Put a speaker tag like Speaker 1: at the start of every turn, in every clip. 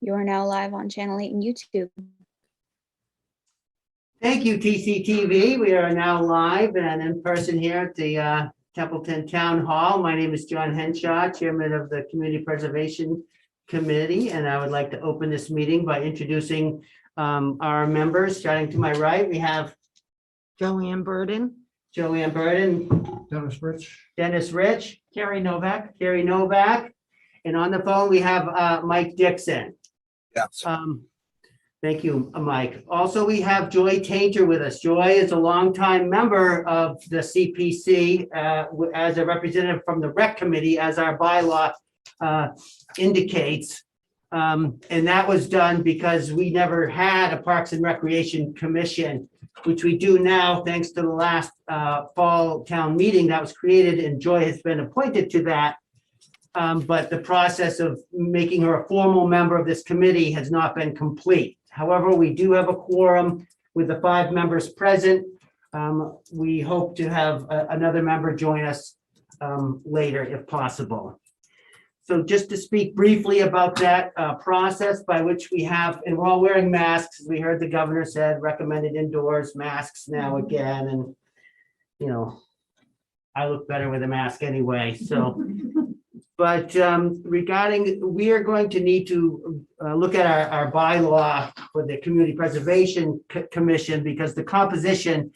Speaker 1: You are now live on Channel 8 and YouTube.
Speaker 2: Thank you, TCTV. We are now live and in person here at the Templeton Town Hall. My name is John Henshaw, Chairman of the Community Preservation Committee, and I would like to open this meeting by introducing our members. Starting to my right, we have
Speaker 3: Joanne Burden.
Speaker 2: Joanne Burden, Dennis Rich,
Speaker 3: Carrie Novak.
Speaker 2: Carrie Novak, and on the phone we have Mike Dixon.
Speaker 4: Yes.
Speaker 2: Thank you, Mike. Also, we have Joy Tainter with us. Joy is a longtime member of the CPC as a representative from the Rec Committee, as our bylaw indicates. And that was done because we never had a Parks and Recreation Commission, which we do now, thanks to the last fall town meeting that was created, and Joy has been appointed to that. But the process of making her a formal member of this committee has not been complete. However, we do have a quorum with the 5 members present. We hope to have another member join us later if possible. So just to speak briefly about that process by which we have, and we're all wearing masks, as we heard the governor said, recommended indoors masks now again. And, you know, I look better with a mask anyway, so. But regarding, we are going to need to look at our bylaw for the Community Preservation Commission, because the composition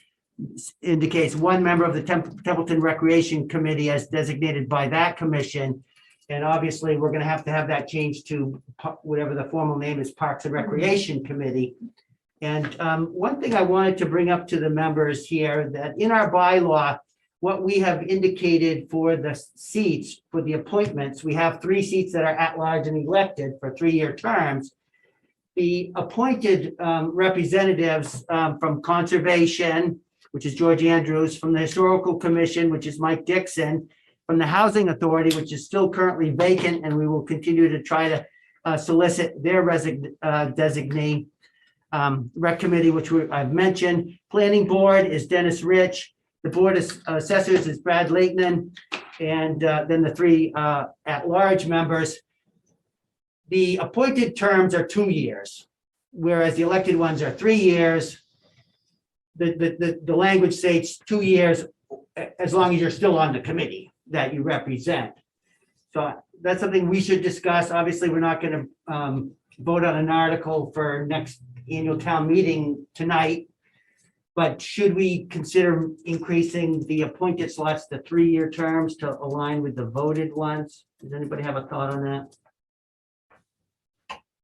Speaker 2: indicates 1 member of the Templeton Recreation Committee as designated by that commission. And obviously, we're going to have that changed to whatever the formal name is, Parks and Recreation Committee. And one thing I wanted to bring up to the members here, that in our bylaw, what we have indicated for the seats, for the appointments, we have 3 seats that are at large and elected for 3-year terms. The appointed representatives from Conservation, which is George Andrews, from the Historical Commission, which is Mike Dixon, from the Housing Authority, which is still currently vacant, and we will continue to try to solicit their designee. Rec Committee, which I've mentioned. Planning Board is Dennis Rich. The Board of Assessors is Brad Leighton, and then the 3 at-large members. The appointed terms are 2 years, whereas the elected ones are 3 years. The language states 2 years as long as you're still on the committee that you represent. So that's something we should discuss. Obviously, we're not going to vote on an article for next annual town meeting tonight. But should we consider increasing the appointed slots to 3-year terms to align with the voted ones? Does anybody have a thought on that?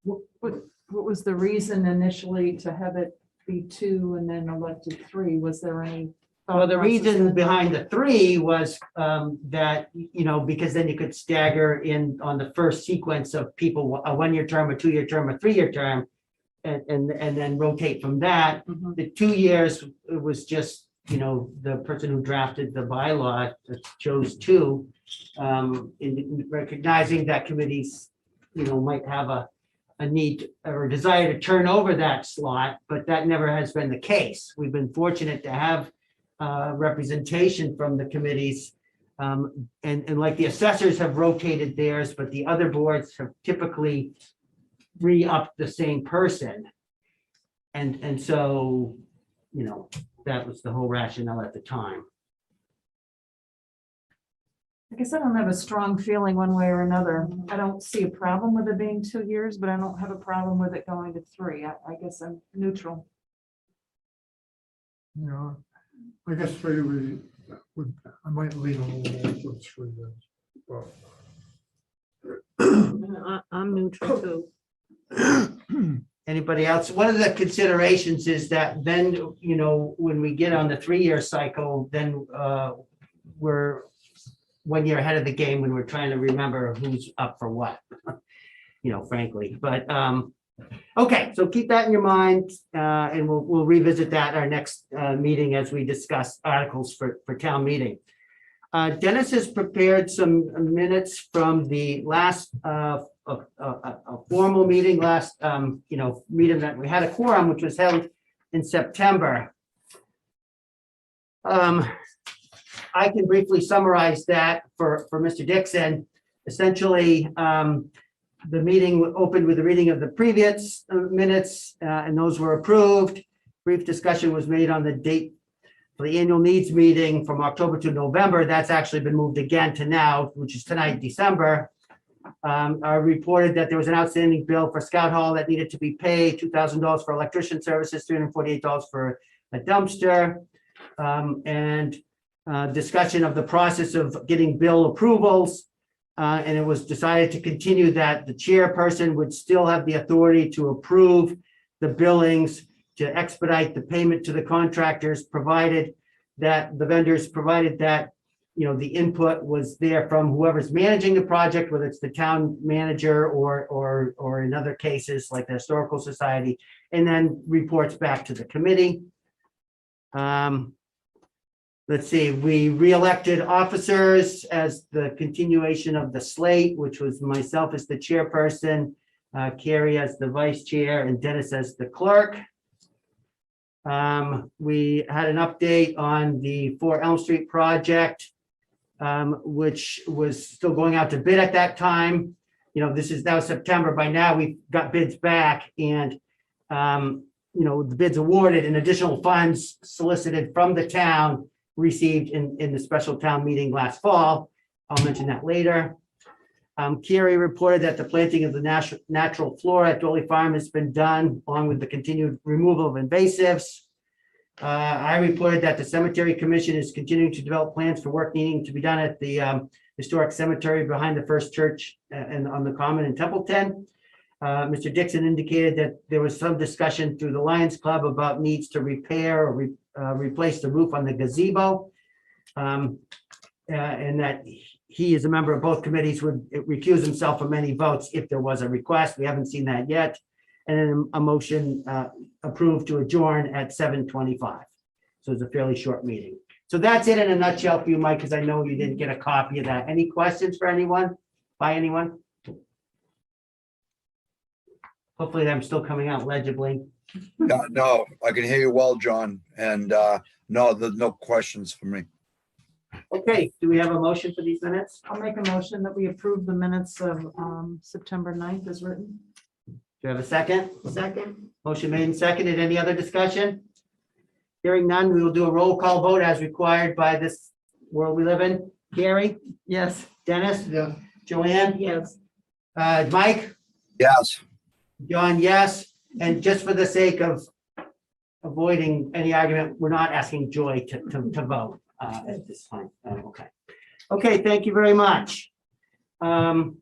Speaker 3: What was the reason initially to have it be 2 and then elected 3? Was there any?
Speaker 2: Well, the reason behind the 3 was that, you know, because then you could stagger in on the first sequence of people, a 1-year term, a 2-year term, a 3-year term. And then rotate from that. The 2 years, it was just, you know, the person who drafted the bylaw chose 2, in recognizing that committees, you know, might have a need or a desire to turn over that slot, but that never has been the case. We've been fortunate to have representation from the committees, and like the assessors have rotated theirs, but the other boards have typically re-up the same person. And so, you know, that was the whole rationale at the time.
Speaker 3: I guess I don't have a strong feeling one way or another. I don't see a problem with it being 2 years, but I don't have a problem with it going to 3. I guess I'm neutral.
Speaker 4: Yeah, I guess 3 I might lean a little with 3 years. But
Speaker 3: I'm neutral too.
Speaker 2: Anybody else? One of the considerations is that then, you know, when we get on the 3-year cycle, then we're 1 year ahead of the game when we're trying to remember who's up for what, you know, frankly. But okay, so keep that in your mind, and we'll revisit that our next meeting as we discuss articles for town meeting. Dennis has prepared some minutes from the last a formal meeting, last you know, meeting that we had a quorum, which was held in September. I can briefly summarize that for Mr. Dixon. Essentially, The meeting opened with the reading of the previous minutes, and those were approved. Brief discussion was made on the date for the annual needs meeting from October to November. That's actually been moved again to now, which is tonight, December. I reported that there was an outstanding bill for Scout Hall that needed to be paid, $2,000 for electrician services, $348 for a dumpster, and discussion of the process of getting bill approvals. And it was decided to continue that the chairperson would still have the authority to approve the billings, to expedite the payment to the contractors, provided that the vendors, provided that, you know, the input was there from whoever's managing the project, whether it's the town manager or in other cases like the Historical Society, and then reports back to the committee. Let's see, we re-elected officers as the continuation of the slate, which was myself as the chairperson, Carrie as the vice chair, and Dennis as the clerk. We had an update on the 4 Elm Street project, which was still going out to bid at that time. You know, this is now September. By now, we've got bids back, and you know, the bids awarded and additional funds solicited from the town received in the special town meeting last fall. I'll mention that later. Carrie reported that the planting of the natural flora at Dolly Farm has been done, along with the continued removal of invasives. I reported that the Cemetery Commission is continuing to develop plans for work needing to be done at the historic cemetery behind the First Church and on the Common in Templeton. Mr. Dixon indicated that there was some discussion through the Lions Club about needs to repair or replace the roof on the gazebo, and that he, as a member of both committees, would recuse himself from any votes if there was a request. We haven't seen that yet. And then a motion approved to adjourn at 7:25. So it's a fairly short meeting. So that's it in a nutshell for you, Mike, because I know you didn't get a copy of that. Any questions for anyone, by anyone? Hopefully I'm still coming out legibly.
Speaker 5: No, I can hear you well, John, and no, there's no questions for me.
Speaker 2: Okay, do we have a motion for these minutes?
Speaker 3: I'll make a motion that we approve the minutes of September 9th as written.
Speaker 2: Do you have a second? Second. Motion made and seconded. Any other discussion? Hearing none, we will do a roll call vote as required by this world we live in. Carrie?
Speaker 3: Yes.
Speaker 2: Dennis?
Speaker 4: Yeah.
Speaker 2: Joanne?
Speaker 3: Yes.
Speaker 2: Mike?
Speaker 5: Yes,
Speaker 2: John, yes. And just for the sake of avoiding any argument, we're not asking Joy to vote at this time. Okay. Okay, thank you very much. Anything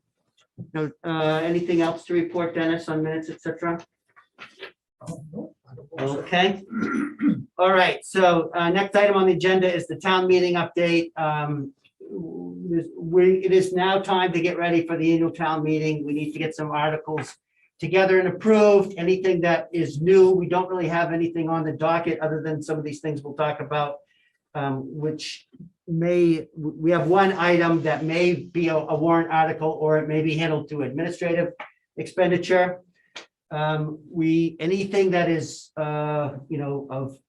Speaker 2: else to report, Dennis, on minutes, et cetera? Okay. All right, so next item on the agenda is the town meeting update. It is now time to get ready for the annual town meeting. We need to get some articles together and approved. Anything that is new, we don't really have anything on the docket other than some of these things we'll talk about, which we have one item that may be a warrant article, or it may be handled through administrative expenditure. Anything that is, of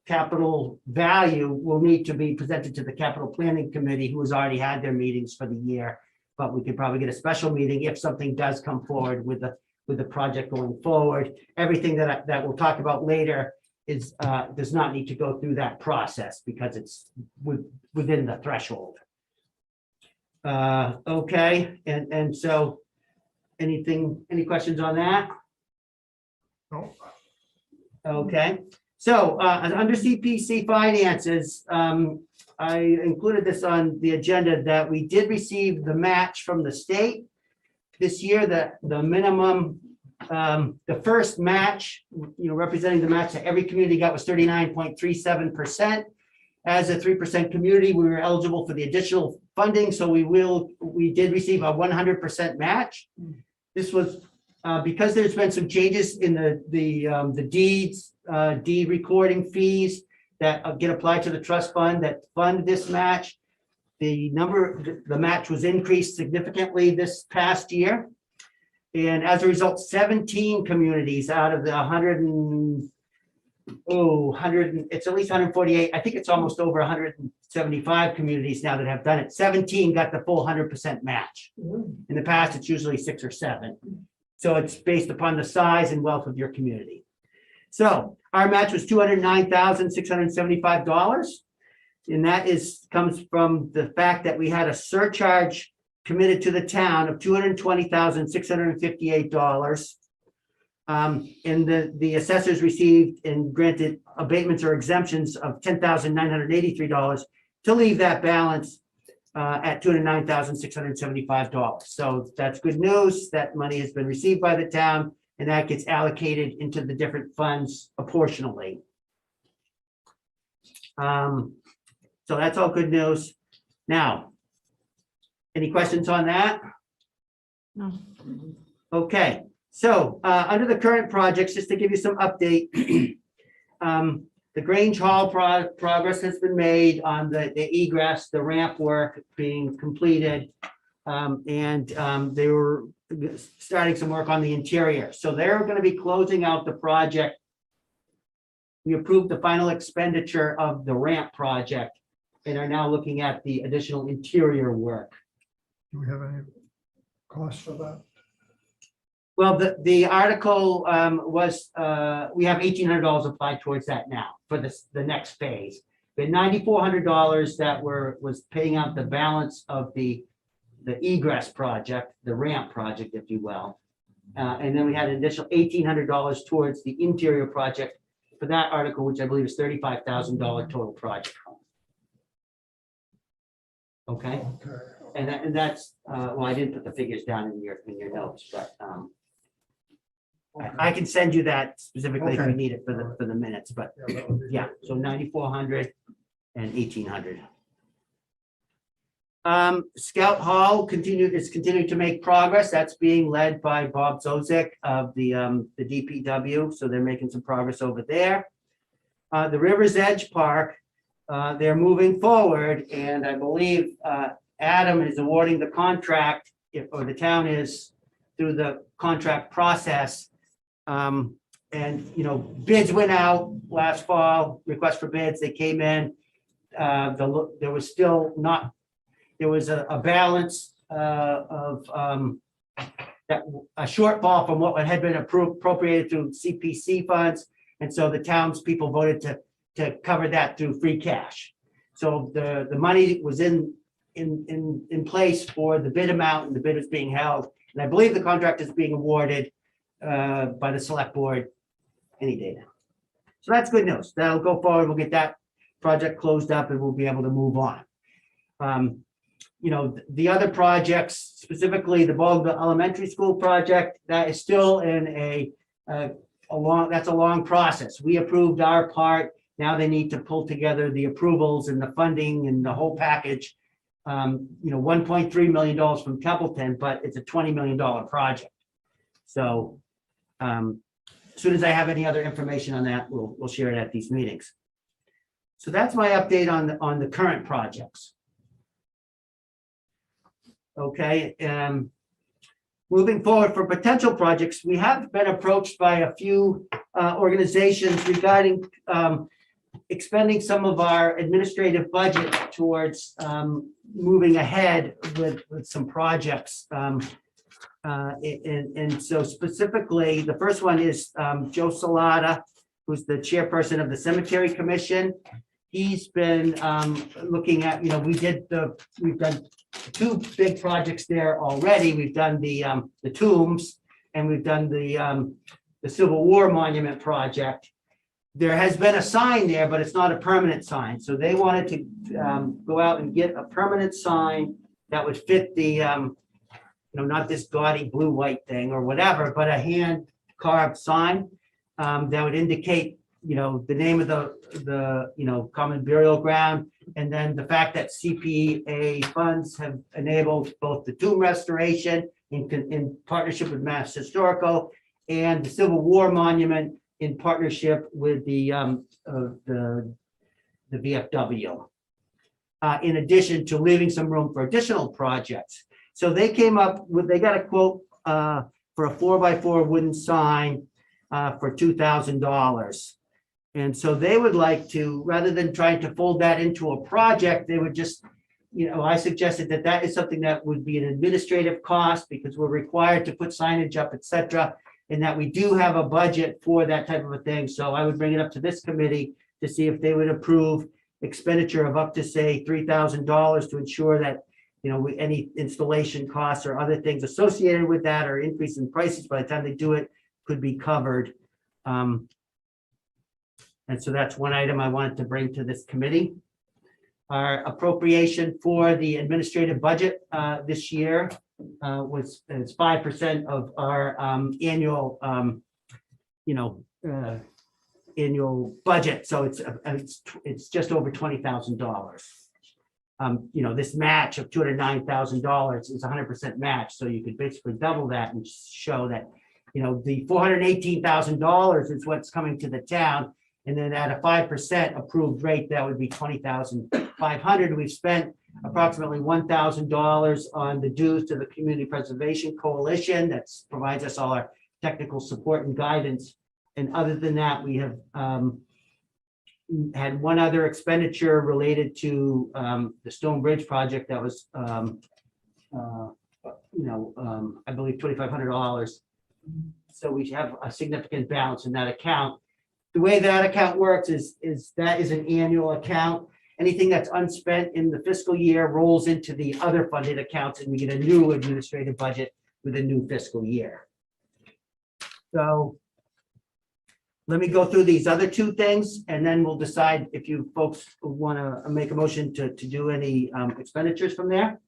Speaker 2: capital value will need to be presented to the capital planning committee, who has already had their meetings for the year. But we could probably get a special meeting if something does come forward with the project going forward. Everything that we'll talk about later is does not need to go through that process because it's within the threshold. Okay, and so any questions on that?
Speaker 4: No.
Speaker 2: Okay, so under CPC Finances, I included this on the agenda that we did receive the match from the state this year. The minimum, the first match, representing the match that every community got was 39.37%. As a 3% community, we were eligible for the additional funding, so we did receive a 100% match. This was because there's been some changes in the deeds, deed recording fees that get applied to the trust fund that fund this match. The match was increased significantly this past year. And as a result, 17 communities out of the it's at least 148. I think it's almost over 175 communities now that have done it. 17 got the full 100% match. In the past, it's usually 6 or 7. So it's based upon the size and wealth of your community. So our match was $209,675. And that comes from the fact that we had a surcharge committed to the town of $220,658. And the assessors received and granted abatements or exemptions of $10,983 to leave that balance at $209,675. So that's good news. That money has been received by the town, and that gets allocated into the different funds proportionally. So that's all good news. Now, any questions on that?
Speaker 3: No.
Speaker 2: Okay, so under the current projects, just to give you some update, the Grange Hall progress has been made on the egress, the ramp work being completed. And they were starting some work on the interior. So they're going to be closing out the project. We approved the final expenditure of the ramp project and are now looking at the additional interior work.
Speaker 4: Do we have any cost for that?
Speaker 2: Well, the article was, we have $1,800 applied towards that now for the next phase. We had $9,400 that was paying out the balance of the egress project, the ramp project, if you will. And then we had an additional $1,800 towards the interior project for that article, which I believe is $35,000 total project. Okay,
Speaker 4: Okay.
Speaker 2: and that's, well, I didn't put the figures down in your notes, but I can send you that specifically if we
Speaker 4: Okay.
Speaker 2: need it for the minutes, but
Speaker 4: Yeah, that would be
Speaker 2: yeah,
Speaker 4: great.
Speaker 2: so 9,400 and 1,800. Scout Hall is continuing to make progress. That's being led by Bob Zozik of the DPW. So they're making some progress over there. The River's Edge Park, they're moving forward, and I believe Adam is awarding the contract, or the town is through the contract process. And, you know, bids went out last fall, request for bids, they came in. There was still not, there was a balance of that a shortfall from what had been appropriated through CPC funds. And so the townspeople voted to cover that through free cash. So the money was in place for the bid amount, and the bid is being held. And I believe the contract is being awarded by the select board any day now. So that's good news. That'll go forward. We'll get that project closed up and we'll be able to move on. You know, the other projects, specifically the Baldwinville Elementary School project, that is still in a long process. We approved our part. Now they need to pull together the approvals and the funding and the whole package. You know, $1.3 million from Templeton, but it's a $20 million project. So as soon as I have any other information on that, we'll share it at these meetings. So that's my update on the current projects. Okay, moving forward for potential projects, we have been approached by a few organizations regarding expending some of our administrative budget towards moving ahead with some projects. And so specifically, the first one is Joe Salata, who's the chairperson of the Cemetery Commission. He's been looking at, you know, we've done 2 big projects there already. We've done the tombs, and we've done the Civil War Monument project. There has been a sign there, but it's not a permanent sign. So they wanted to go out and get a permanent sign that would fit the, you know, not this gaudy blue-white thing or whatever, but a hand-carved sign that would indicate, you know, the name of the you know, common burial ground, and then the fact that CPA funds have enabled both the tomb restoration in partnership with Mass Historical and the Civil War Monument in partnership with the VFW. In addition to leaving some room for additional projects. So they came up with, they got a quote for a 4x4 wooden sign for $2,000. And so they would like to, rather than trying to fold that into a project, they would just, I suggested that that is something that would be an administrative cost because we're required to put signage up, et cetera, and that we do have a budget for that type of a thing. So I would bring it up to this committee to see if they would approve expenditure of up to, say, $3,000 to ensure that, any installation costs or other things associated with that or increase in prices by the time they do it could be covered. And so that's one item I wanted to bring to this committee. Our appropriation for the administrative budget this year was 5% of our annual, annual budget. So it's just over $20,000. This match of $209,000 is 100% match. So you could basically double that and show that, the $418,000 is what's coming to the town. And then at a 5% approved rate, that would be $20,500. We've spent approximately $1,000 on the dues to the Community Preservation Coalition that provides us all our technical support and guidance. And other than that, we have had one other expenditure related to the Stone Bridge project that was, I believe $2,500. So we have a significant balance in that account. The way that account works is that is an annual account. Anything that's unspent in the fiscal year rolls into the other funded accounts, and we get a new administrative budget with a new fiscal year. So let me go through these other two things, and then we'll decide if you folks want to make a motion to do any expenditures from there.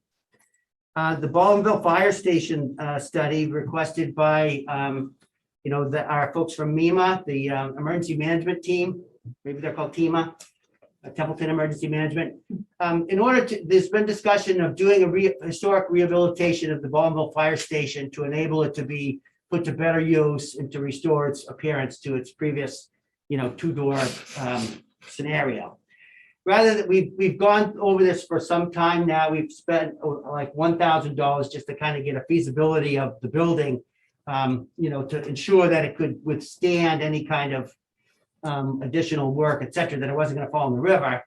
Speaker 2: The Ballinville Fire Station study requested by our folks from MEMA, the Emergency Management Team, maybe they're called TEMA, Templeton Emergency Management. There's been discussion of doing a historic rehabilitation of the Baldwinville Fire Station to enable it to be put to better use and to restore its appearance to its previous, two-door scenario. Rather than we've gone over this for some time now, we've spent like $1,000 just to kind of get a feasibility of the building, to ensure that it could withstand any kind of additional work, et cetera, that it wasn't going to fall in the river.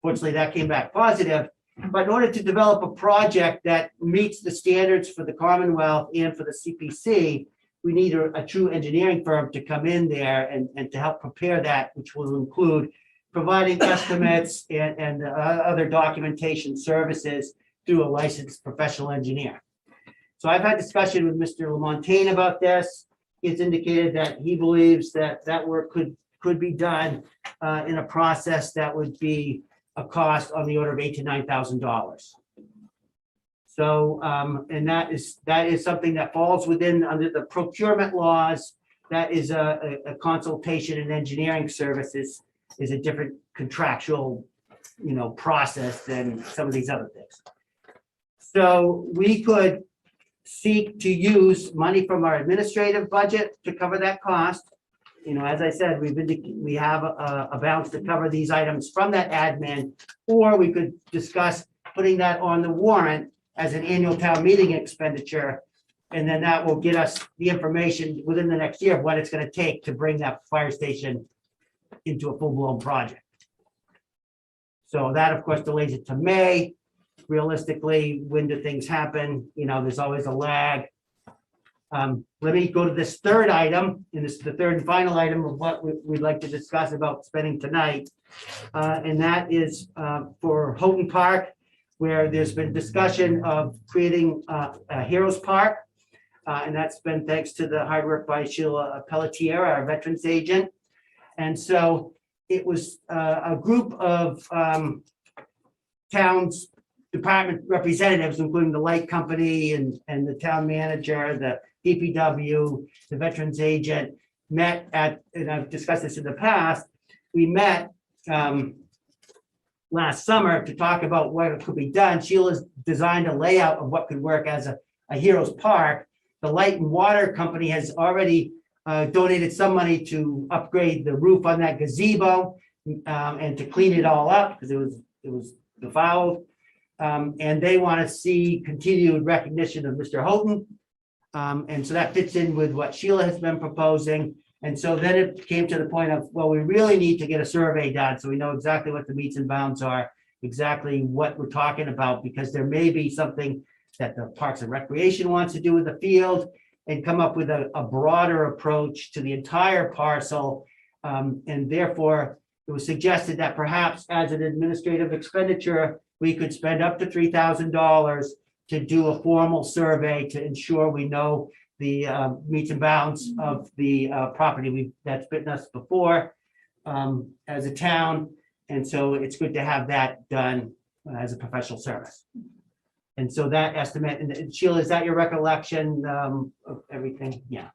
Speaker 2: Fortunately, that came back positive. But in order to develop a project that meets the standards for the Commonwealth and for the CPC, we need a true engineering firm to come in there and to help prepare that, which will include providing estimates and other documentation services through a licensed professional engineer. So I've had discussion with Mr. LaMontagne about this. He's indicated that he believes that that work could be done in a process that would be a cost on the order of $8,000 to $9,000. So, and that is something that falls under the procurement laws. That is a consultation and engineering services is a different contractual, process than some of these other things. So we could seek to use money from our administrative budget to cover that cost. As I said, we have a balance to cover these items from that admin, or we could discuss putting that on the warrant as an annual town meeting expenditure. And then that will get us the information within the next year of what it's going to take to bring that fire station into a full-blown project. So that, of course, delays it to May. Realistically, when do things happen? There's always a lag. Let me go to this third item, and this is the third and final item of what we'd like to discuss about spending tonight. And that is for Houghton Park, where there's been discussion of creating a Heroes Park. And that's been thanks to the hard work by Sheila Pelletier, our veterans agent. And so it was a group of towns department representatives, including the light company and the town manager, the DPW, the veterans agent, met at, and I've discussed this in the past, we met last summer to talk about what could be done. Sheila's designed a layout of what could work as a Heroes Park. The light and water company has already donated some money to upgrade the roof on that gazebo and to clean it all up because it was befouled. And they want to see continued recognition of Mr. Houghton. And so that fits in with what Sheila has been proposing. And so then it came to the point of, well, we really need to get a survey done, so we know exactly what the meets and bounds are, exactly what we're talking about, because there may be something that the Parks and Recreation wants to do with the field and come up with a broader approach to the entire parcel. And therefore, it was suggested that perhaps as an administrative expenditure, we could spend up to $3,000 to do a formal survey to ensure we know the meets and bounds of the property that's bitten us before as a town. And so it's good to have that done as a professional service. And so that estimate, and Sheila, is that your recollection of everything? Yeah.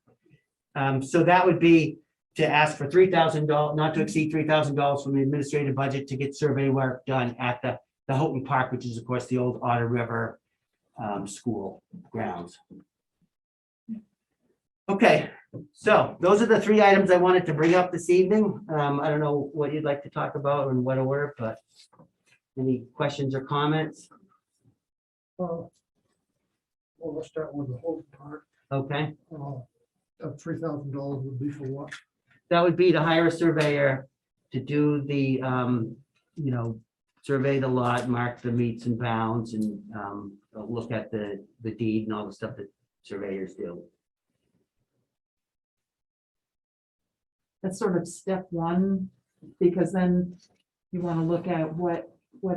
Speaker 2: So that would be to ask for $3,000, not to exceed $3,000 from the administrative budget to get survey work done at the Houghton Park, which is of course the old Otter River school grounds. Okay, so those are the three items I wanted to bring up this evening. I don't know what you'd like to talk about and what order, but any questions or comments?
Speaker 4: Well, let's start with the whole part.
Speaker 2: Okay,
Speaker 4: That $3,000 would be for what?
Speaker 2: that would be to hire a surveyor to do the, survey the lot, mark the meets and bounds, and look at the deed and all the stuff that surveyors do.
Speaker 3: That's sort of step one, because then you want to look at what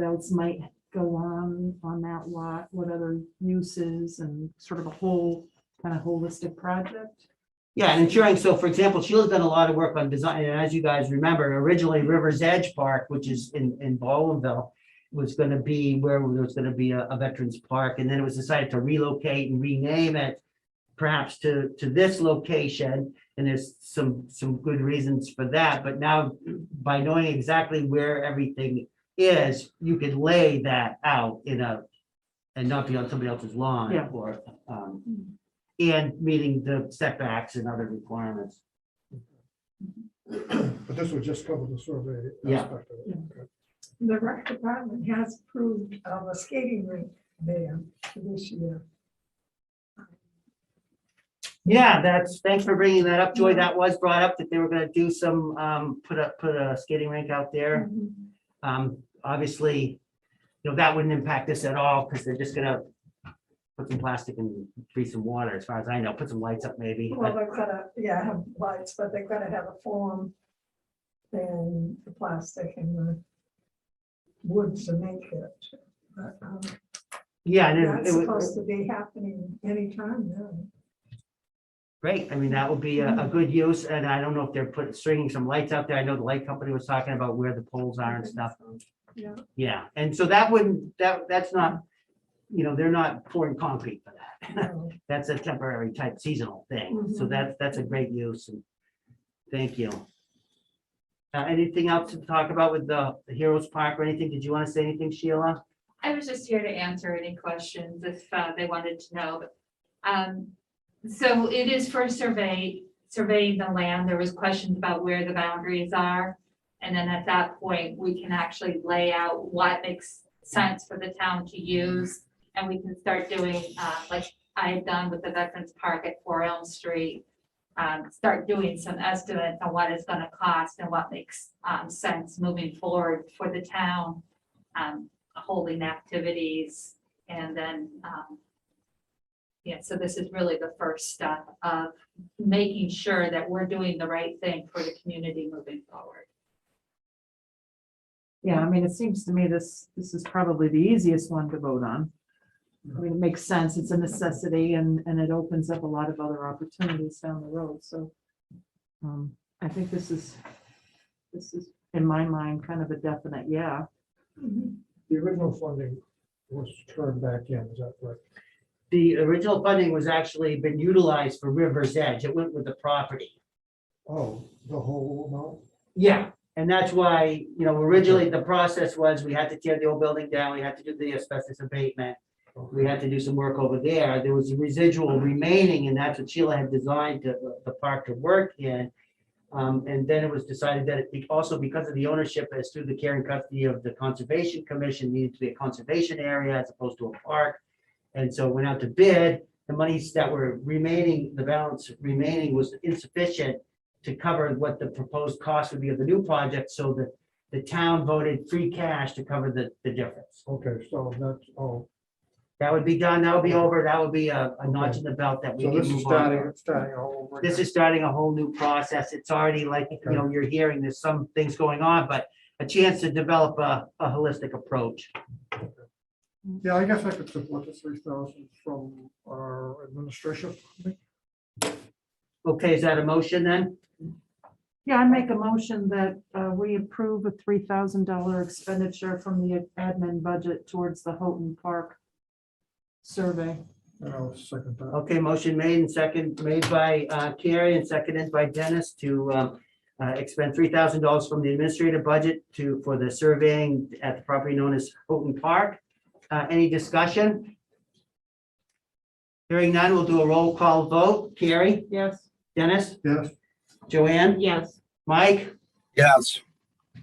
Speaker 3: else might go on that lot, what other uses, and sort of a whole kind of holistic project.
Speaker 2: Yeah, and ensuring, so for example, Sheila's done a lot of work on design, and as you guys remember, originally River's Edge Park, which is in Baldwinville, was gonna be where there was gonna be a veterans park, and then it was decided to relocate and rename it perhaps to this location, and there's some good reasons for that, but now by knowing exactly where everything is, you could lay that out and not be on somebody else's lawn.
Speaker 3: Yeah.
Speaker 2: Or and meeting the setbacks and other requirements.
Speaker 4: But this would just cover the survey
Speaker 2: Yeah.
Speaker 4: aspect of it. Okay.
Speaker 6: The rec department has approved of a skating rink there for this year.
Speaker 2: Yeah, thanks for bringing that up, Joy. That was brought up that they were gonna do some, put a skating rink out there. Obviously, that wouldn't impact this at all, because they're just gonna put some plastic and freeze some water, as far as I know, put some lights up maybe.
Speaker 6: Well, they're gonna, have lights, but they're gonna have a form and the plastic and the wood to make it. But,
Speaker 2: Yeah, and
Speaker 6: that's
Speaker 2: it would,
Speaker 6: supposed to be happening anytime now.
Speaker 2: great. I mean, that would be a good use, and I don't know if they're stringing some lights out there. I know the light company was talking about where the poles are and stuff.
Speaker 6: Yeah.
Speaker 2: Yeah, and so that's not, they're not pouring concrete for that.
Speaker 6: No.
Speaker 2: That's a temporary type seasonal thing. So that's a great use. And thank you. Anything else to talk about with the Heroes Park or anything? Did you want to say anything, Sheila?
Speaker 7: I was just here to answer any questions if they wanted to know. So it is for surveying the land. There was questions about where the boundaries are. And then at that point, we can actually lay out what makes sense for the town to use. And we can start doing, like I had done with the Veterans Park at 4 Elm Street, start doing some estimates on what it's gonna cost and what makes sense moving forward for the town, holding activities. And then, so this is really the first step of making sure that we're doing the right thing for the community moving forward.
Speaker 3: Yeah, I mean, it seems to me this is probably the easiest one to vote on. I mean, it makes sense. It's a necessity and it opens up a lot of other opportunities down the road. So I think this is in my mind kind of a definite yeah.
Speaker 4: The original funding was turned back in, is that correct?
Speaker 2: The original funding was actually been utilized for River's Edge. It went with the property.
Speaker 4: Oh, the whole amount?
Speaker 2: Yeah, and that's why, originally the process was we had to tear the old building down. We had to do the asbestos abatement. We had to do some work over there. There was a residual remaining, and that's what Sheila had designed the park to work in. And then it was decided that it also, because of the ownership as through the care and custody of the Conservation Commission, needed to be a conservation area as opposed to a park. And so it went out to bid. The monies that were remaining, the balance remaining was insufficient to cover what the proposed cost would be of the new project, so that the town voted free cash to cover the difference.
Speaker 4: Okay, so that's,
Speaker 2: That would be done, that would be over, that would be a notch in the belt that we
Speaker 4: so
Speaker 2: can
Speaker 4: this is
Speaker 2: move on.
Speaker 4: starting all over.
Speaker 2: This
Speaker 4: again.
Speaker 2: is starting a whole new process. It's already like, you know, you're hearing there's some things going on, but a chance to develop a holistic approach.
Speaker 4: Yeah, I guess I could support the 3,000 from our administration.
Speaker 2: Okay, is that a motion then?
Speaker 3: Yeah, I make a motion that we approve a $3,000 expenditure from the admin budget towards the Houghton Park survey.
Speaker 4: And I'll second that.
Speaker 2: Okay, motion made by Carrie and seconded by Dennis to expend $3,000 from the administrative budget for the surveying at the property known as Houghton Park. Any discussion? Hearing none, we'll do a roll call vote. Carrie,
Speaker 3: Yes.
Speaker 2: Dennis,
Speaker 4: Yes,
Speaker 2: Joanne,
Speaker 3: Yes.
Speaker 2: Mike,
Speaker 5: Yes,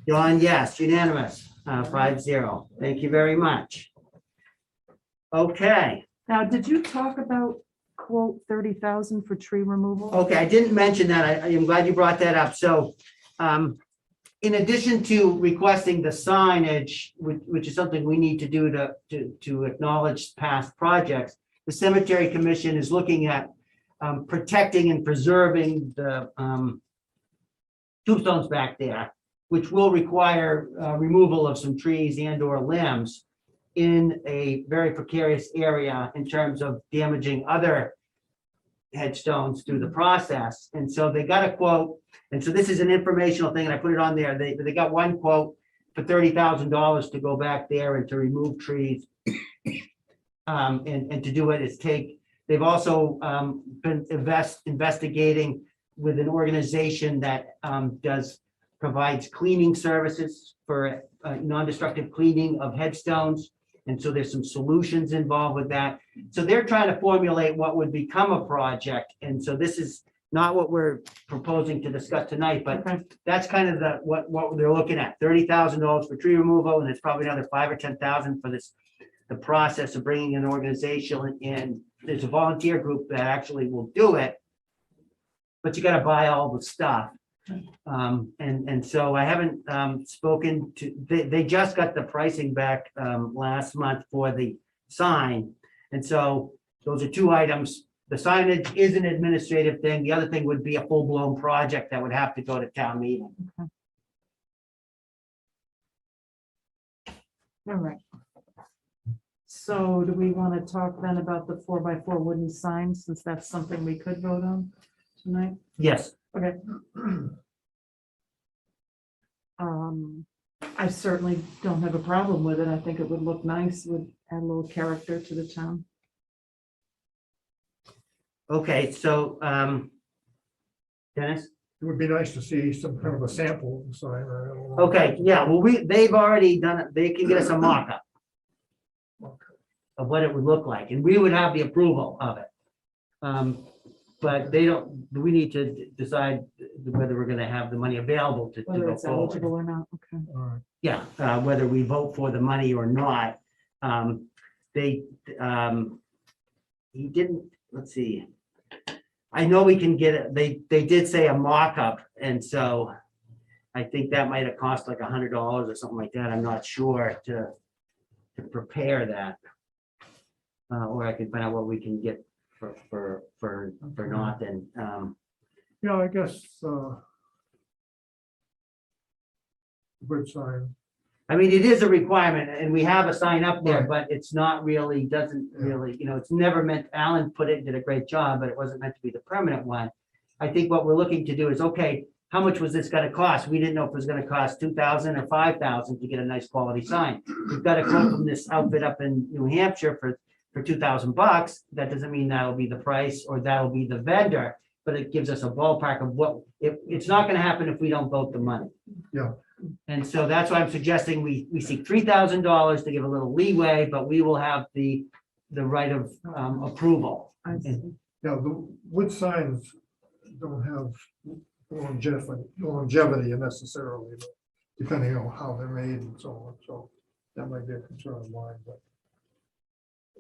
Speaker 2: John, yes, unanimous, 5-0. Thank you very much. Okay.
Speaker 3: Now, did you talk about quote 30,000 for tree removal?
Speaker 2: Okay, I didn't mention that. I am glad you brought that up. So, in addition to requesting the signage, which is something we need to do to acknowledge past projects, the Cemetery Commission is looking at protecting and preserving the tombstones back there, which will require removal of some trees and or limbs in a very precarious area in terms of damaging other headstones through the process. And so they got a quote. And so this is an informational thing, and I put it on there. They got one quote for $30,000 to go back there and to remove trees. And to do it is they've also been investigating with an organization that provides cleaning services for non-destructive cleaning of headstones. And so there's some solutions involved with that. So they're trying to formulate what would become a project. And so this is not what we're proposing to discuss tonight, but
Speaker 3: Okay.
Speaker 2: that's kind of what they're looking at. $30,000 for tree removal, and it's probably another 5,000 or 10,000 for the process of bringing an organization in. There's a volunteer group that actually will do it, but you got to buy all the stuff. And so I haven't spoken to, they just got the pricing back last month for the sign. And so those are two items. The signage is an administrative thing. The other thing would be a full-blown project that would have to go to town meeting.
Speaker 3: All right. So do we want to talk then about the 4x4 wooden signs, since that's something we could vote on tonight?
Speaker 2: Yes.
Speaker 3: Okay. I certainly don't have a problem with it. I think it would look nice, would add a little character to the town.
Speaker 2: Okay, so Dennis?
Speaker 4: it would be nice to see some kind of a sample of the sign. I don't know.
Speaker 2: Okay, yeah, well, they've already done it. They can get us a mock-up
Speaker 4: Okay.
Speaker 2: of what it would look like, and we would have the approval of it. But we need to decide whether we're gonna have the money available to
Speaker 3: Whether
Speaker 2: go
Speaker 3: it's eligible
Speaker 2: forward.
Speaker 3: or not, okay.
Speaker 4: All right.
Speaker 2: Yeah, whether we vote for the money or not. He didn't, let's see. I know we can get it, they did say a mock-up, and so I think that might have cost like $100 or something like that. I'm not sure to prepare that. Or I can find out what we can get for nothing.
Speaker 4: Yeah, I guess, good sign.
Speaker 2: I mean, it is a requirement, and we have a sign up there, but it's not really, doesn't really, it's never meant, Alan did a great job, but it wasn't meant to be the permanent one. I think what we're looking to do is, okay, how much was this gonna cost? We didn't know if it was gonna cost 2,000 or 5,000 to get a nice quality sign. We've got a quote from this outfit up in New Hampshire for $2,000. That doesn't mean that'll be the price or that'll be the vendor, but it gives us a ballpark of what, it's not gonna happen if we don't vote the money.
Speaker 4: Yeah.
Speaker 2: And so that's why I'm suggesting we seek $3,000 to give a little leeway, but we will have the right of approval.
Speaker 3: I see.
Speaker 4: Yeah, the wood signs don't have longevity necessarily, but depending on how they're made and so on, so that might be a concern of mine, but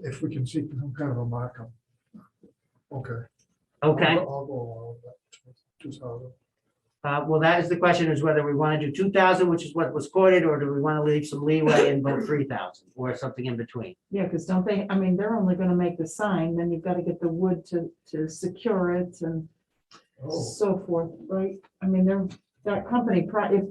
Speaker 4: if we can see some kind of a markup. Okay.
Speaker 2: Okay,
Speaker 4: I'll go along with that, 2,000.
Speaker 2: Well, that is the question, is whether we want to do 2,000, which is what was quoted, or do we want to leave some leeway and vote 3,000 or something in between?
Speaker 3: Yeah, because don't they, I mean, they're only gonna make the sign, then you've got to get the wood to secure it and
Speaker 4: Oh,
Speaker 3: so forth, right? I mean, that company,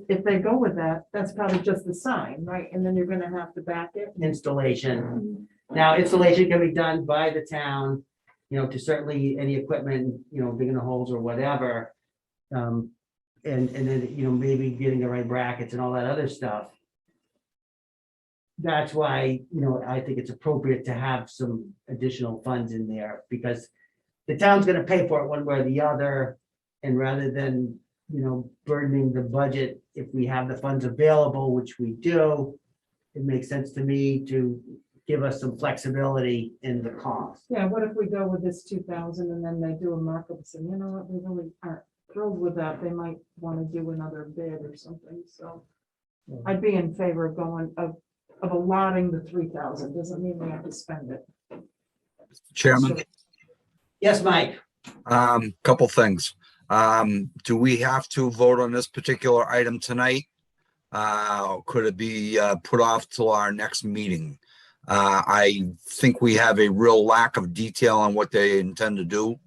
Speaker 3: if they go with that, that's probably just the sign, right? And then you're gonna have to back it.
Speaker 2: Installation. Now, installation can be done by the town, to certainly any equipment, digging the holes or whatever. And then, maybe getting the right brackets and all that other stuff. That's why, I think it's appropriate to have some additional funds in there, because the town's gonna pay for it one way or the other. And rather than, burdening the budget, if we have the funds available, which we do, it makes sense to me to give us some flexibility in the cost.
Speaker 3: Yeah, what if we go with this 2,000 and then they do a markup and say, you know what, we really aren't thrilled with that, they might want to do another bid or something, so. I'd be in favor of going, of allotting the 3,000, doesn't mean we have to spend it.
Speaker 5: Chairman,
Speaker 2: Yes, Mike?
Speaker 5: couple things. Do we have to vote on this particular item tonight? Could it be put off till our next meeting? I think we have a real lack of detail on what they intend to do.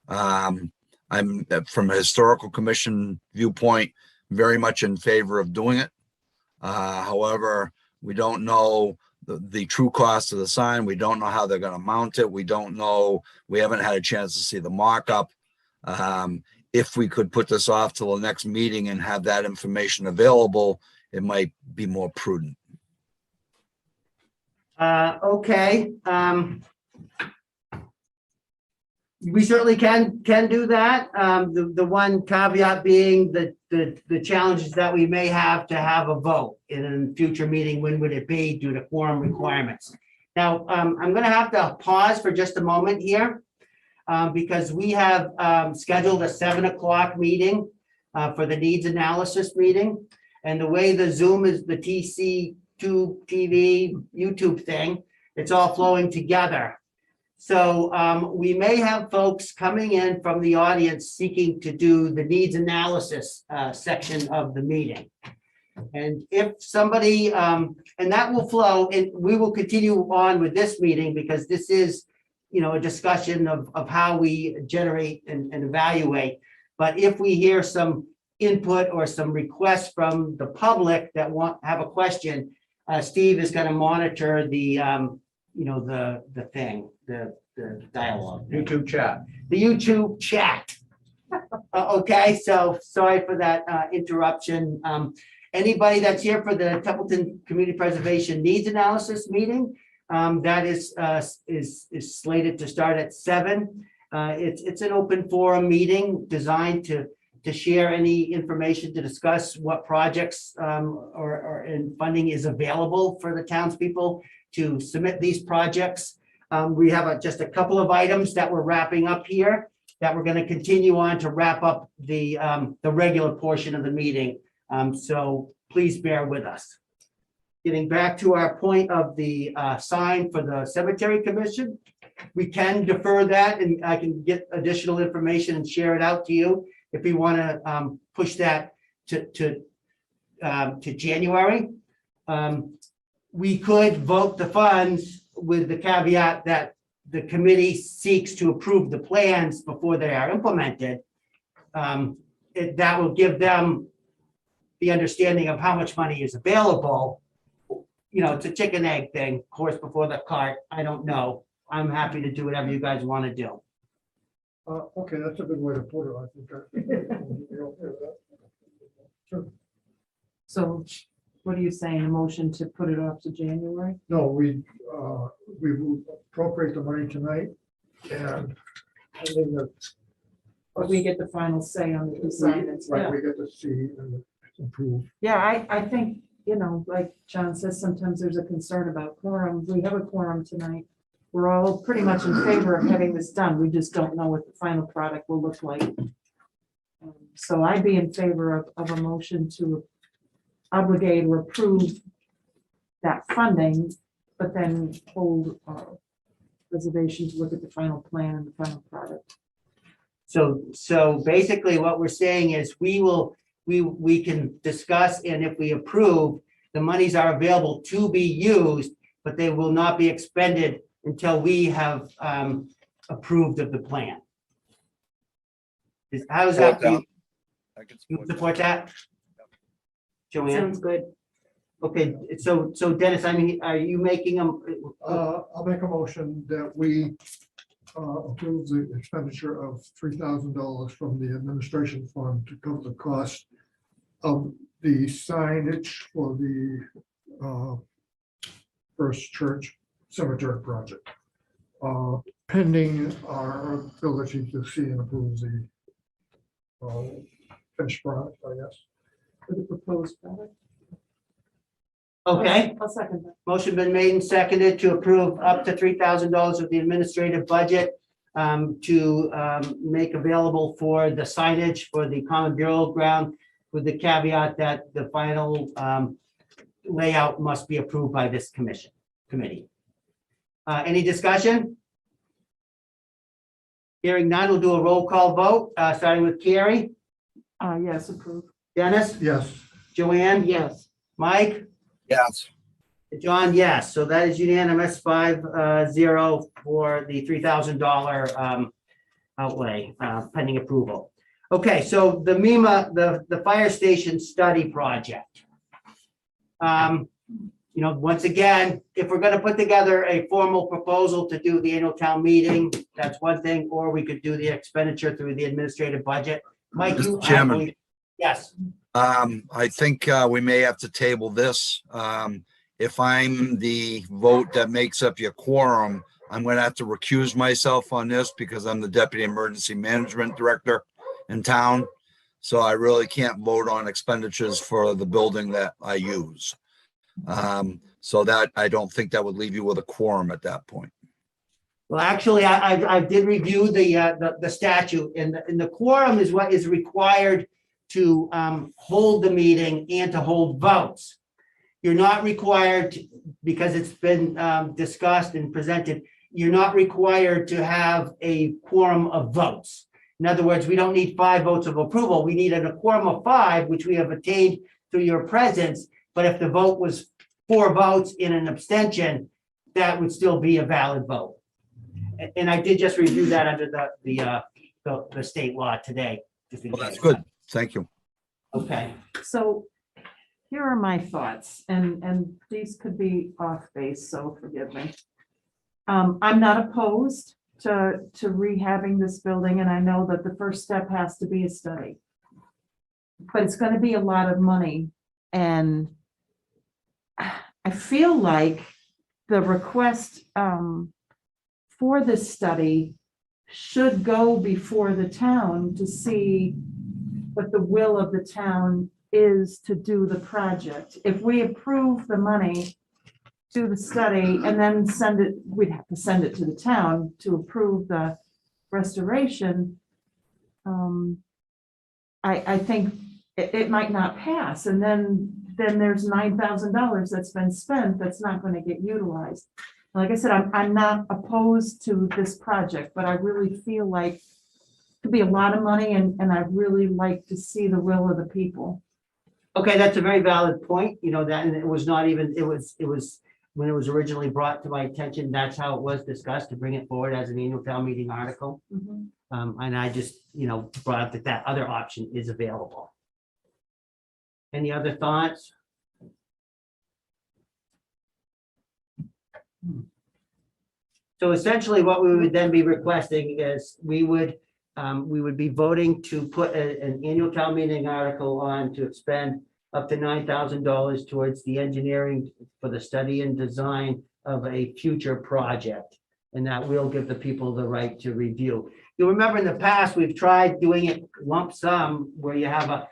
Speaker 5: I'm, from a historical commission viewpoint, very much in favor of doing it. However, we don't know the true cost of the sign. We don't know how they're going to mount it. We don't know. We haven't had a chance to see the mock-up. If we could put this off till the next meeting and have that information available, it might be more prudent.
Speaker 2: Okay. We certainly can do that. The one caveat being that the challenges that we may have to have a vote in a future meeting. When would it be due to quorum requirements? Now, I'm going to have to pause for just a moment here because we have scheduled a 7 o'clock meeting for the needs analysis meeting. And the way the Zoom is, the TC2 TV YouTube thing, it's all flowing together. So we may have folks coming in from the audience seeking to do the needs analysis section of the meeting. And if somebody, and that will flow, and we will continue on with this meeting because this is, a discussion of how we generate and evaluate. But if we hear some input or some requests from the public that have a question, Steve is going to monitor the, the thing, the dialogue.
Speaker 8: YouTube chat.
Speaker 2: The YouTube chat. Okay, so sorry for that interruption. Anybody that's here for the Templeton Community Preservation Needs Analysis meeting, that is slated to start at 7. It's an open forum meeting designed to share any information, to discuss what projects or funding is available for the townspeople to submit these projects. We have just a couple of items that we're wrapping up here that we're going to continue on to wrap up the regular portion of the meeting. So please bear with us. Getting back to our point of the sign for the cemetery commission, we can defer that and I can get additional information and share it out to you if we want to push that to January. We could vote the funds with the caveat that the committee seeks to approve the plans before they are implemented. That will give them the understanding of how much money is available. It's a chicken egg thing, horse before the cart. I don't know. I'm happy to do whatever you guys want to do.
Speaker 4: okay, that's a good way to put it, I think. Sure.
Speaker 3: So what are you saying, a motion to put it off to January?
Speaker 4: No, we will appropriate the money tonight and then
Speaker 3: Or we get the final say on the design?
Speaker 4: right, we get to see and improve.
Speaker 3: Yeah, I think, like John says, sometimes there's a concern about quorum. We have a quorum tonight. We're all pretty much in favor of having this done. We just don't know what the final product will look like. So I'd be in favor of a motion to obligate or approve that funding, but then hold reservation to look at the final plan and the final product.
Speaker 2: So basically what we're saying is we can discuss, and if we approve, the monies are available to be used, but they will not be expended until we have approved of the plan. How is that?
Speaker 5: Support that. I can
Speaker 2: You
Speaker 5: support
Speaker 2: support that? Joanne?
Speaker 3: Sounds good.
Speaker 2: Okay, so Dennis, I mean, are you making them?
Speaker 4: I'll make a motion that we approve the expenditure of $3,000 from the administration fund to cover the cost of the signage for the First Church Cemetery project. Pending our ability to see and approve the finished product, I guess.
Speaker 3: For the proposed product.
Speaker 2: Okay,
Speaker 3: I'll second that.
Speaker 2: motion been made and seconded to approve up to $3,000 of the administrative budget to make available for the signage for the common burial ground, with the caveat that the final layout must be approved by this committee. Any discussion? Hearing none, we'll do a roll call vote, starting with Carrie,
Speaker 3: Yes, approve.
Speaker 2: Dennis,
Speaker 4: Yes,
Speaker 2: Joanne,
Speaker 3: Yes.
Speaker 2: Mike,
Speaker 5: Yes,
Speaker 2: John, yes. So that is unanimous, 5-0 for the $3,000 outlay pending approval. Okay, so the MEMA, the fire station study project. You know, once again, if we're gonna put together a formal proposal to do the annual town meeting, that's one thing, or we could do the expenditure through the administrative budget. Mike, you.
Speaker 5: Mr. Chairman.
Speaker 2: Yes,
Speaker 5: I think we may have to table this. If I'm the vote that makes up your quorum, I'm gonna have to recuse myself on this because I'm the Deputy Emergency Management Director in town. So I really can't vote on expenditures for the building that I use. So that, I don't think that would leave you with a quorum at that point.
Speaker 2: well, actually, I did review the statute, and the quorum is what is required to hold the meeting and to hold votes. You're not required, because it's been discussed and presented, you're not required to have a quorum of votes. In other words, we don't need 5 votes of approval. We need a quorum of 5, which we have attained through your presence. But if the vote was 4 votes in an abstention, that would still be a valid vote. And I did just review that under the state law today.
Speaker 5: Well, that's good. Thank you.
Speaker 2: Okay,
Speaker 3: So here are my thoughts, and these could be off base, so forgive me. I'm not opposed to rehabbing this building, and I know that the first step has to be a study. But it's gonna be a lot of money, and I feel like the request for this study should go before the town to see what the will of the town is to do the project. If we approve the money, do the study, and then send it, we'd have to send it to the town to approve the restoration. I think it might not pass, and then there's $9,000 that's been spent that's not going to get utilized. Like I said, I'm not opposed to this project, but I really feel like it could be a lot of money, and I'd really like to see the will of the people.
Speaker 2: okay, that's a very valid point, you know, that, and it was not even, it was, when it was originally brought to my attention, that's how it was discussed, to bring it forward as an annual town meeting article. And I just, you know, brought up that other option is available. Any other thoughts? So essentially what we would then be requesting is we would be voting to put an annual town meeting article on to expend up to $9,000 towards the engineering for the study and design of a future project. And that will give the people the right to review. You'll remember in the past, we've tried doing it lump sum where you have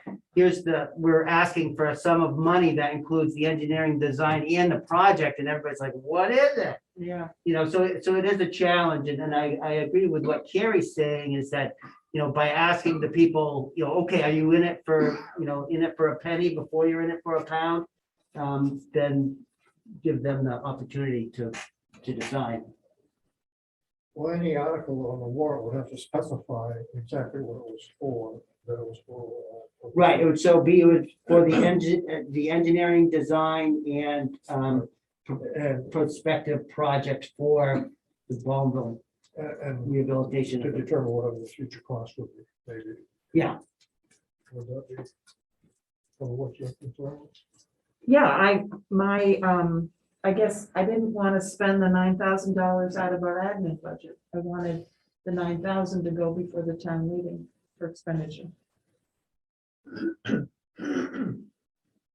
Speaker 2: we're asking for a sum of money that includes the engineering design and the project, and everybody's like, what is it?
Speaker 3: Yeah.
Speaker 2: You know, so it is a challenge, and then I agree with what Carrie's saying is that, you know, by asking the people, you know, okay, are you in it for, you know, in it for a penny before you're in it for a pound? Then give them the opportunity to decide.
Speaker 4: Well, any article on the warrant would have to specify exactly what it was for, that it was for.
Speaker 2: Right, it would so be, it would for the engineering design and prospective project for the Baldwinville
Speaker 4: And
Speaker 2: rehabilitation.
Speaker 4: to determine whatever the future cost would be, maybe.
Speaker 2: Yeah,
Speaker 4: Would that be? Or what you're concerned with?
Speaker 3: Yeah, I guess I didn't want to spend the $9,000 out of our admin budget. I wanted the 9,000 to go before the town meeting for expenditure.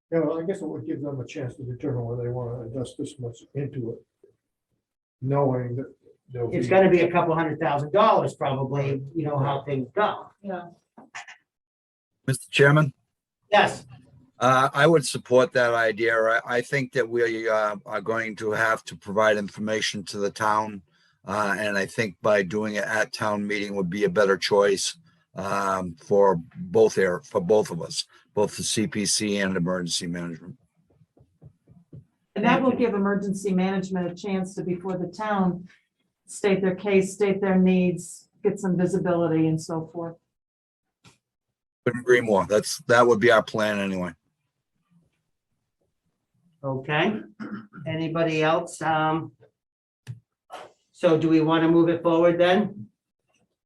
Speaker 4: Yeah, well, I guess it would give them a chance to determine whether they want to invest this much into it. Knowing that there'll be.
Speaker 2: it's gonna be a couple $100,000 probably, you know how things go.
Speaker 3: Yeah.
Speaker 5: Mr. Chairman,
Speaker 2: Yes,
Speaker 5: I would support that idea. I think that we are going to have to provide information to the town. And I think by doing it at town meeting would be a better choice for both of us, both the CPC and emergency management.
Speaker 3: And that will give emergency management a chance to, before the town, state their case, state their needs, get some visibility and so forth.
Speaker 5: Couldn't agree more. That would be our plan anyway.
Speaker 2: okay. Anybody else? So do we want to move it forward then?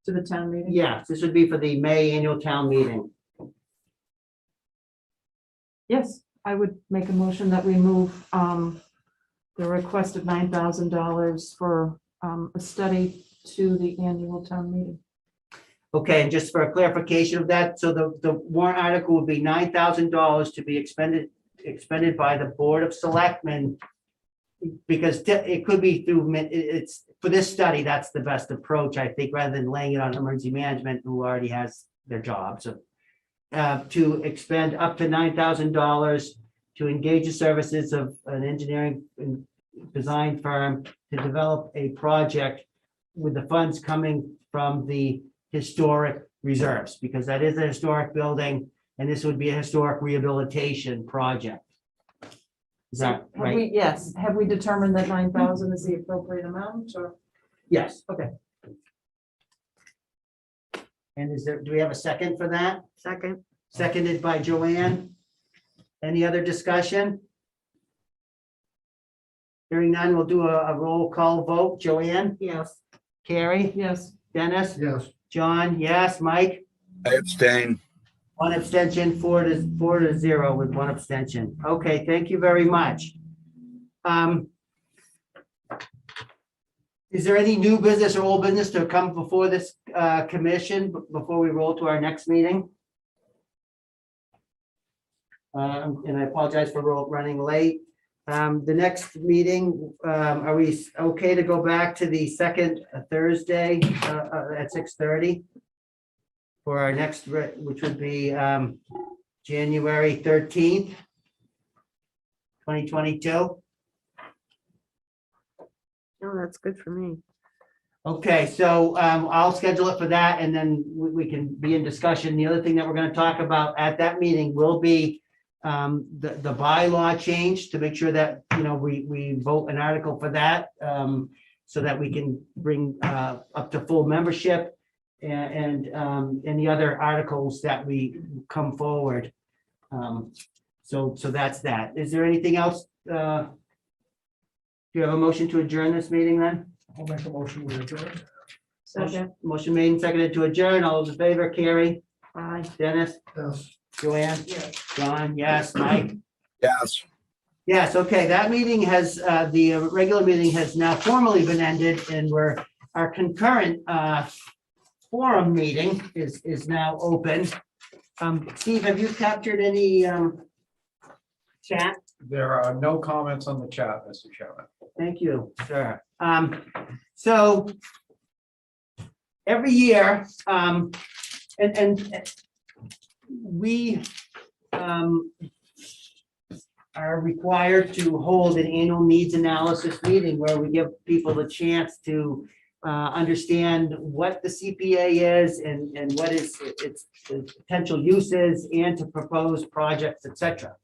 Speaker 3: To the town meeting?
Speaker 2: Yes, this would be for the May annual town meeting.
Speaker 3: Yes, I would make a motion that we move the request of $9,000 for a study to the annual town meeting.
Speaker 2: Okay, and just for a clarification of that, so the warrant article would be $9,000 to be expended by the Board of Selectmen. Because it could be through, it's, for this study, that's the best approach, I think, rather than laying it on emergency management who already has their job, so. To expend up to $9,000 to engage the services of an engineering and design firm to develop a project with the funds coming from the historic reserves, because that is a historic building, and this would be a historic rehabilitation project. Is that
Speaker 3: Have
Speaker 2: right?
Speaker 3: we, yes, have we determined that 9,000 is the appropriate amount or?
Speaker 2: Yes.
Speaker 3: Okay.
Speaker 2: And do we have a second for that?
Speaker 3: Second.
Speaker 2: Seconded by Joanne. Any other discussion? Hearing none, we'll do a roll call vote. Joanne?
Speaker 3: Yes.
Speaker 2: Carrie?
Speaker 3: Yes.
Speaker 2: Dennis?
Speaker 4: Yes,
Speaker 2: John? Yes. Mike?
Speaker 5: I abstain.
Speaker 2: One abstention, 4-0 with one abstention. Okay, thank you very much. Is there any new business or old business to come before this commission before we roll to our next meeting? And I apologize for running late. The next meeting, are we okay to go back to the second Thursday at 6:30? For our next, which would be January 13th, 2022.
Speaker 8: No, that's good for me.
Speaker 2: Okay, so I'll schedule it for that, and then we can be in discussion. The other thing that we're going to talk about at that meeting will be the bylaw change to make sure that, you know, we vote an article for that, so that we can bring up to full membership and any other articles that we come forward. So that's that. Is there anything else? Do you have a motion to adjourn this meeting then?
Speaker 4: I'll make a motion with adjourn.
Speaker 3: Second.
Speaker 2: Motion made and seconded to adjourn. All those in favor, Carrie,
Speaker 3: Aye.
Speaker 2: Dennis,
Speaker 4: Yes.
Speaker 2: Joanne?
Speaker 3: Yes.
Speaker 2: John, yes, Mike?
Speaker 5: Yes.
Speaker 2: Yes, okay, that meeting has, the regular meeting has now formally been ended, and our concurrent forum meeting is now open. Steve, have you captured any chat?
Speaker 9: There are no comments on the chat, Mr. Chairman.
Speaker 2: Thank you, sir. So every year, and we are required to hold an annual needs analysis meeting where we give people the chance to understand what the CPA is and what its potential uses, and to propose projects, etc.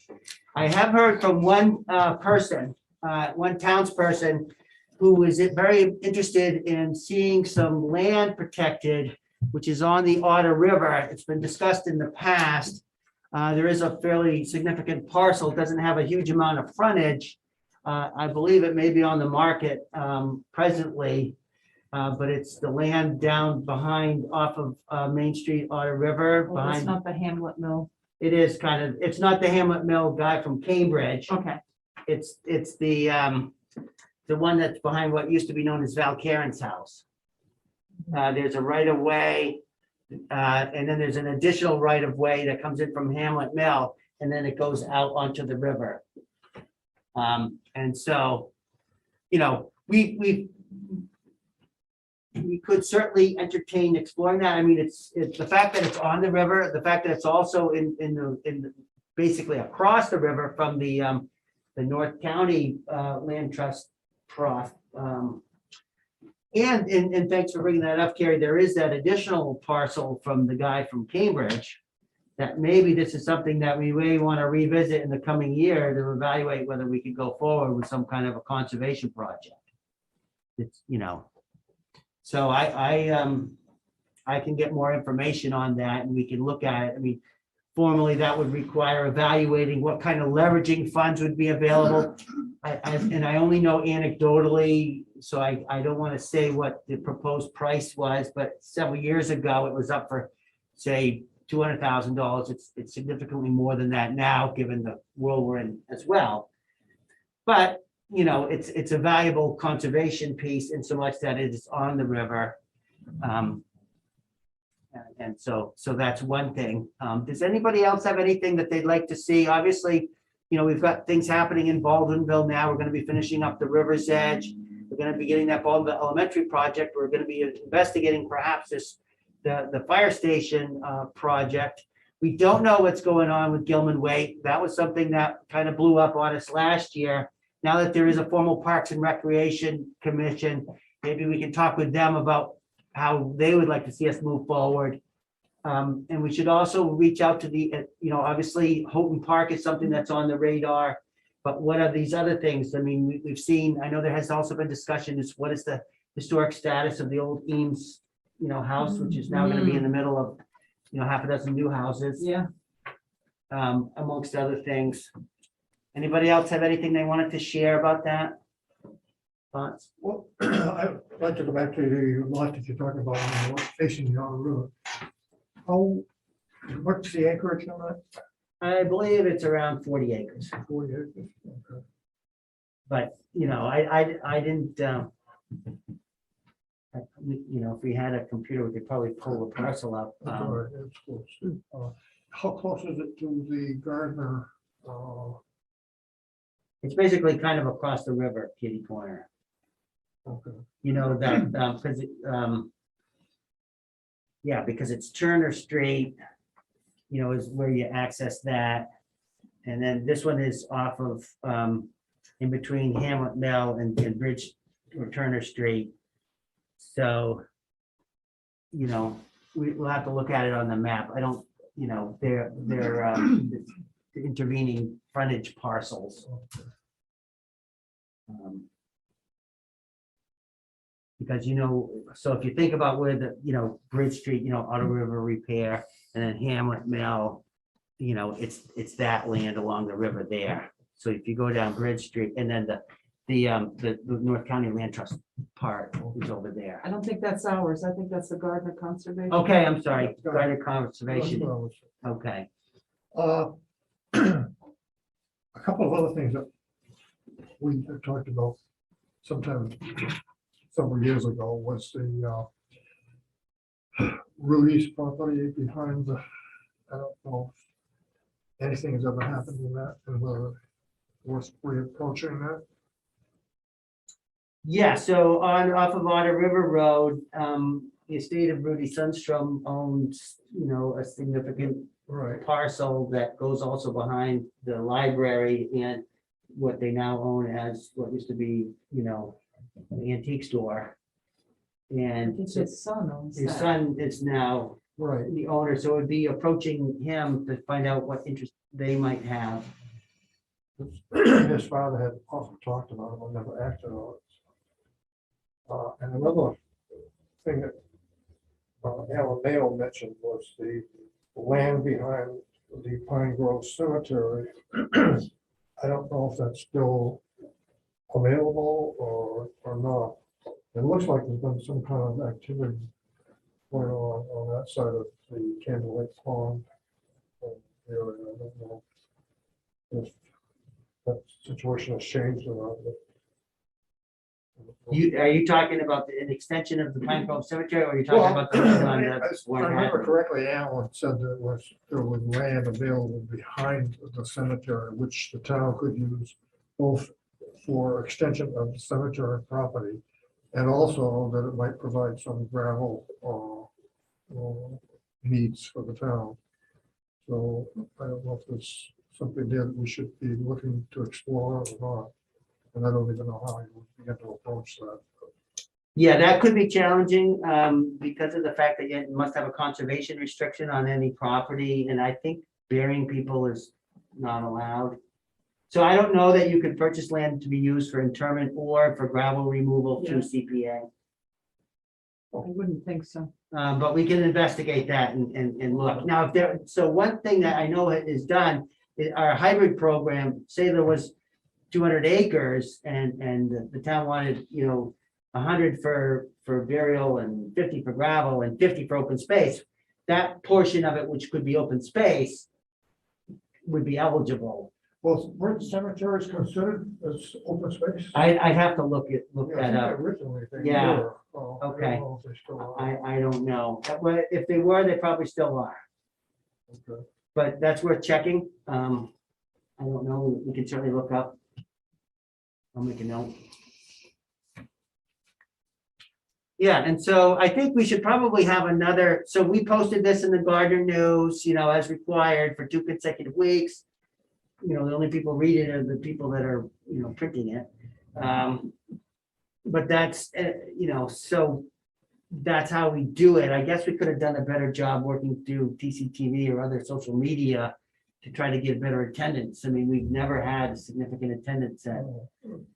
Speaker 2: I have heard from one person, one townsperson, who is very interested in seeing some land protected, which is on the Otter River. It's been discussed in the past. There is a fairly significant parcel, doesn't have a huge amount of frontage. I believe it may be on the market presently, but it's the land down behind off of Main Street, Otter River.
Speaker 3: Well, that's
Speaker 2: Behind,
Speaker 3: not the Hamlet Mill.
Speaker 2: it is kind of, it's not the Hamlet Mill guy from Cambridge.
Speaker 3: Okay,
Speaker 2: It's the one that's behind what used to be known as Val Karen's house. There's a right of way, and then there's an additional right of way that comes in from Hamlet Mill, and then it goes out onto the river. And so, you know, we could certainly entertain exploring that. I mean, it's the fact that it's on the river, the fact that it's also in basically across the river from the North County Land Trust Trust. And thanks for bringing that up, Carrie. There is that additional parcel from the guy from Cambridge that maybe this is something that we may want to revisit in the coming year to evaluate whether we could go forward with some kind of a conservation project. It's, you know, so I can get more information on that and we can look at it. I mean, formally, that would require evaluating what kind of leveraging funds would be available. And I only know anecdotally, so I don't want to say what the proposed price was, but several years ago, it was up for, say, $200,000. It's significantly more than that now, given the world we're in as well. But, you know, it's a valuable conservation piece in so much that it is on the river. And so that's one thing. Does anybody else have anything that they'd like to see? Obviously, you know, we've got things happening in Baldwinville now. We're going to be finishing up the river's edge. We're going to be getting that Baldwinville Elementary project. We're going to be investigating perhaps the fire station project. We don't know what's going on with Gilman Way. That was something that kind of blew up on us last year. Now that there is a formal Parks and Recreation Commission, maybe we can talk with them about how they would like to see us move forward. And we should also reach out to the, you know, obviously Houghton Park is something that's on the radar, but what are these other things? I mean, we've seen, I know there has also been discussion is what is the historic status of the old Eames, you know, house, which is now going to be in the middle of, you know, half a dozen new houses,
Speaker 3: yeah.
Speaker 2: amongst other things. Anybody else have anything they wanted to share about that? Thoughts?
Speaker 4: Well, I'd like to go back to the lot that you're talking about, you know, facing the Otter River. What's the acreage on that?
Speaker 2: I believe it's around 40 acres,
Speaker 4: 40 acres. Okay.
Speaker 2: but, you know, I didn't, you know, if we had a computer, we could probably pull the parcel up.
Speaker 4: That's all right, it's close. How close is it to the Gardner?
Speaker 2: It's basically kind of across the river, kitty corner,
Speaker 4: Okay.
Speaker 2: you know, that, because yeah, because it's Turner Street, you know, is where you access that. And then this one is off of, in between Hamlet Mill and Bridge or Turner Street. So, you know, we'll have to look at it on the map. I don't, you know, they're the intervening frontage parcels. Because, you know, so if you think about where the, you know, Bridge Street, you know, Auto River Repair, and then Hamlet Mill, you know, it's that land along the river there. So if you go down Bridge Street, and then the North County Land Trust part is over there.
Speaker 3: I don't think that's ours. I think that's the Gardner Conservation.
Speaker 2: Okay, I'm sorry, Gardner Conservation,
Speaker 4: That's what I was-
Speaker 2: okay.
Speaker 4: A couple of other things that we had talked about sometime several years ago was the Rudy's property behind the, I don't know if anything has ever happened in that, and whether was reapproaching that.
Speaker 2: Yeah, so off of Otter River Road, the estate of Rudy Sundstrom owns, you know, a significant
Speaker 4: Right.
Speaker 2: parcel that goes also behind the library and what they now own as what used to be, you know, the antique store.
Speaker 3: I
Speaker 2: And
Speaker 3: think his son owns
Speaker 2: his
Speaker 3: that.
Speaker 2: son is now
Speaker 4: Right.
Speaker 2: the owner, so it'd be approaching him to find out what interest they might have.
Speaker 4: His father had often talked about it, but never acted on it. And another thing that Alan Mayo mentioned was the land behind the Pine Grove Cemetery. I don't know if that's still available or not. It looks like there's been some kind of activity going on that side of the Candle Lake Pond area. I don't know if that situation has changed or not. But
Speaker 2: Are you talking about an extension of the Pine Grove Cemetery, or are you talking about the one on
Speaker 4: If
Speaker 2: the
Speaker 4: I remember
Speaker 2: Warren?
Speaker 4: correctly, Alan said there was land available behind the cemetery, which the town could use both for extension of the cemetery property and also that it might provide some gravel needs for the town. So I don't know if it's something that we should be looking to explore or not. And I don't even know how you would begin to approach that.
Speaker 2: Yeah, that could be challenging, because of the fact that you must have a conservation restriction on any property, and I think burying people is not allowed. So I don't know that you could purchase land to be used for interment or for gravel removal through CPA.
Speaker 3: I wouldn't think so.
Speaker 2: But we can investigate that and look. Now, if there, so one thing that I know is done, is our hybrid program, say there was 200 acres and the town wanted, 100 for burial and 50 for gravel and 50 for open space. That portion of it, which could be open space, would be eligible.
Speaker 4: Well, weren't cemeteries considered as open space?
Speaker 2: I'd have to look
Speaker 4: Yeah, I
Speaker 2: that
Speaker 4: think
Speaker 2: up.
Speaker 4: originally they
Speaker 2: Yeah.
Speaker 4: were. I don't
Speaker 2: Okay.
Speaker 4: know if they still are.
Speaker 2: I don't know. But if they were, they probably still are.
Speaker 4: Okay.
Speaker 2: But that's worth checking. I don't know. We can certainly look up. I'll make a note. Yeah, and so I think we should probably have another, so we posted this in the Gardner News, as required for 2 consecutive weeks. The only people read it are the people that are, printing it. But that's, so that's how we do it. I guess we could have done a better job working through TCTV or other social media to try to get better attendance. I mean, we've never had a significant attendance at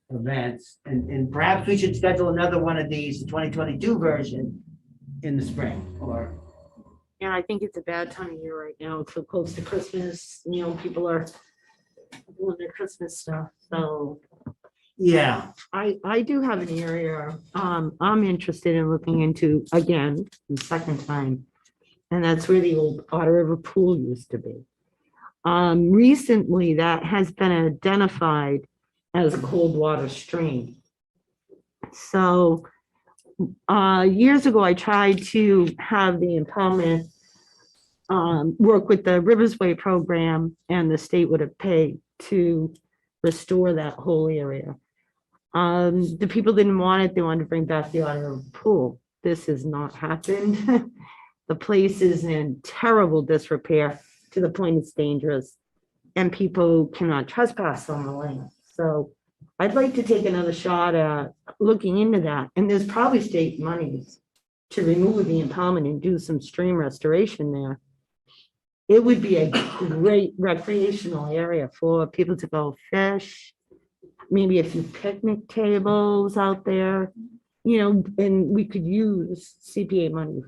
Speaker 2: events. And perhaps we should schedule another one of these, the 2022 version in the spring or.
Speaker 8: Yeah, I think it's a bad time of year right now. It's so close to Christmas, people are doing their Christmas stuff. So
Speaker 2: Yeah,
Speaker 8: I do have an area I'm interested in looking into again, the second time. And that's where the old Otter River pool used to be. Recently that has been identified as a cold water stream. So years ago, I tried to have the impoundment work with the Rivers Way program, and the state would have paid to restore that whole area. The people didn't want it. They wanted to bring back the Otter River pool. This has not happened. The place is in terrible disrepair to the point it's dangerous, and people cannot trespass on the land. So I'd like to take another shot at looking into that. And there's probably state monies to remove the impoundment and do some stream restoration there. It would be a great recreational area for people to go fish, maybe a few picnic tables out there, and we could use CPA money,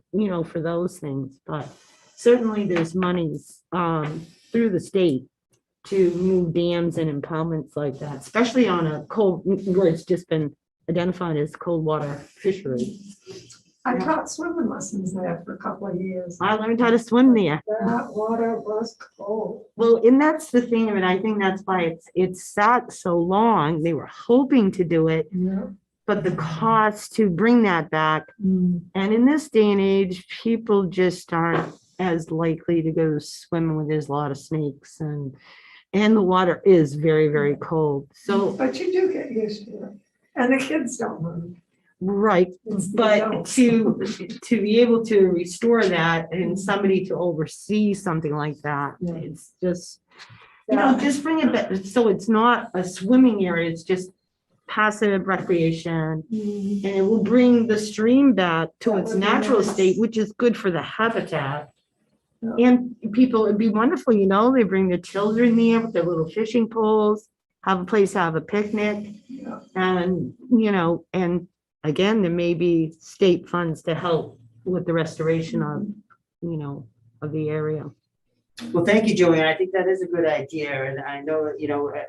Speaker 8: for those things. But certainly there's monies through the state to move dams and impoundments like that, especially on a cold, where it's just been identified as cold water fishery.
Speaker 6: I taught swimming lessons there for a couple of years.
Speaker 8: I learned how to swim there.
Speaker 6: That water was cold.
Speaker 8: Well, and that's the thing of it. I think that's why it's sat so long. They were hoping to do it,
Speaker 6: Yeah.
Speaker 8: but the cost to bring that back. And in this day and age, people just aren't as likely to go swimming when there's a lot of snakes and the water is very, very cold. So,
Speaker 6: But you do get used to it. And the kids don't mind.
Speaker 8: right.
Speaker 6: It's the
Speaker 8: But
Speaker 6: adults.
Speaker 8: to be able to restore that and somebody to oversee something like that,
Speaker 6: Yeah.
Speaker 8: it's just, just bring it back. So it's not a swimming area, it's just passive recreation.
Speaker 6: Mhm.
Speaker 8: And it will bring the stream back to
Speaker 6: That
Speaker 8: its
Speaker 6: would be
Speaker 8: natural
Speaker 6: nice.
Speaker 8: state, which is good for the habitat.
Speaker 6: Yeah.
Speaker 8: And people, it'd be wonderful, they bring their children there with their little fishing poles, have a place to have a picnic.
Speaker 6: Yeah.
Speaker 8: And, and again, there may be state funds to help with the restoration of, of the area.
Speaker 2: Well, thank you, Joanne. I think that is a good idea, and I know that,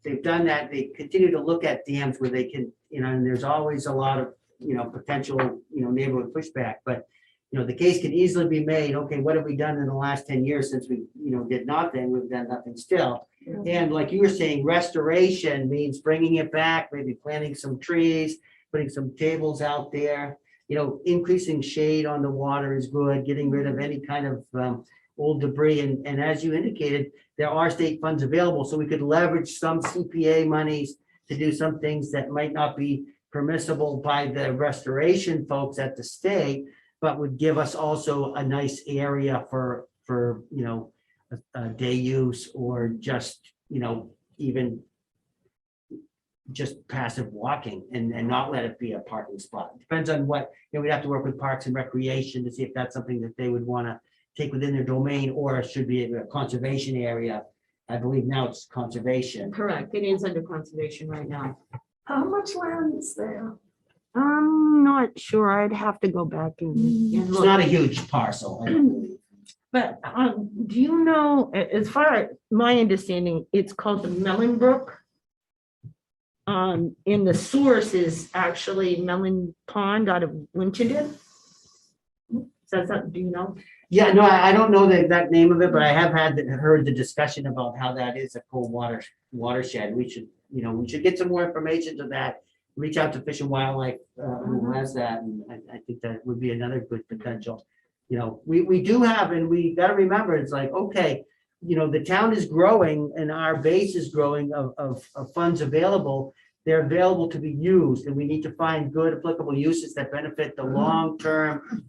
Speaker 2: they've done that. They continue to look at dams where they can, and there's always a lot of, potential, neighborhood pushback, but, the case can easily be made, okay, what have we done in the last 10 years since we, did nothing? We've done nothing still. And like you were saying, restoration means bringing it back, maybe planting some trees, putting some tables out there, increasing shade on the water is good, getting rid of any kind of old debris. And as you indicated, there are state funds available, so we could leverage some CPA monies to do some things that might not be permissible by the restoration folks at the state, but would give us also a nice area for a day use, or just, even just passive walking, and not let it be a parking spot. Depends on what, we'd have to work with Parks and Recreation to see if that's something that they would want to take within their domain, or it should be a conservation area. I believe now it's conservation.
Speaker 8: Correct, it is under conservation right now.
Speaker 6: How much land is there?
Speaker 8: I'm not sure, I'd have to go back and
Speaker 2: It's
Speaker 8: look.
Speaker 2: not a huge parcel. I don't believe.
Speaker 8: But do you know, as far as my understanding, it's called the Mellon Brook. And the source is actually Mellon Pond out of Winchendon. Says that, do you know?
Speaker 2: Yeah, no, I don't know the exact name of it, but I have heard the discussion about how that is a cold watershed. We should, we should get some more information to that. Reach out to Fish and Wildlife, who has that, and I think that would be another good potential. We do have, and we got to remember, it's like, okay, the town is growing and our base is growing of funds available. They're available to be used, and we need to find good applicable uses that benefit the long-term,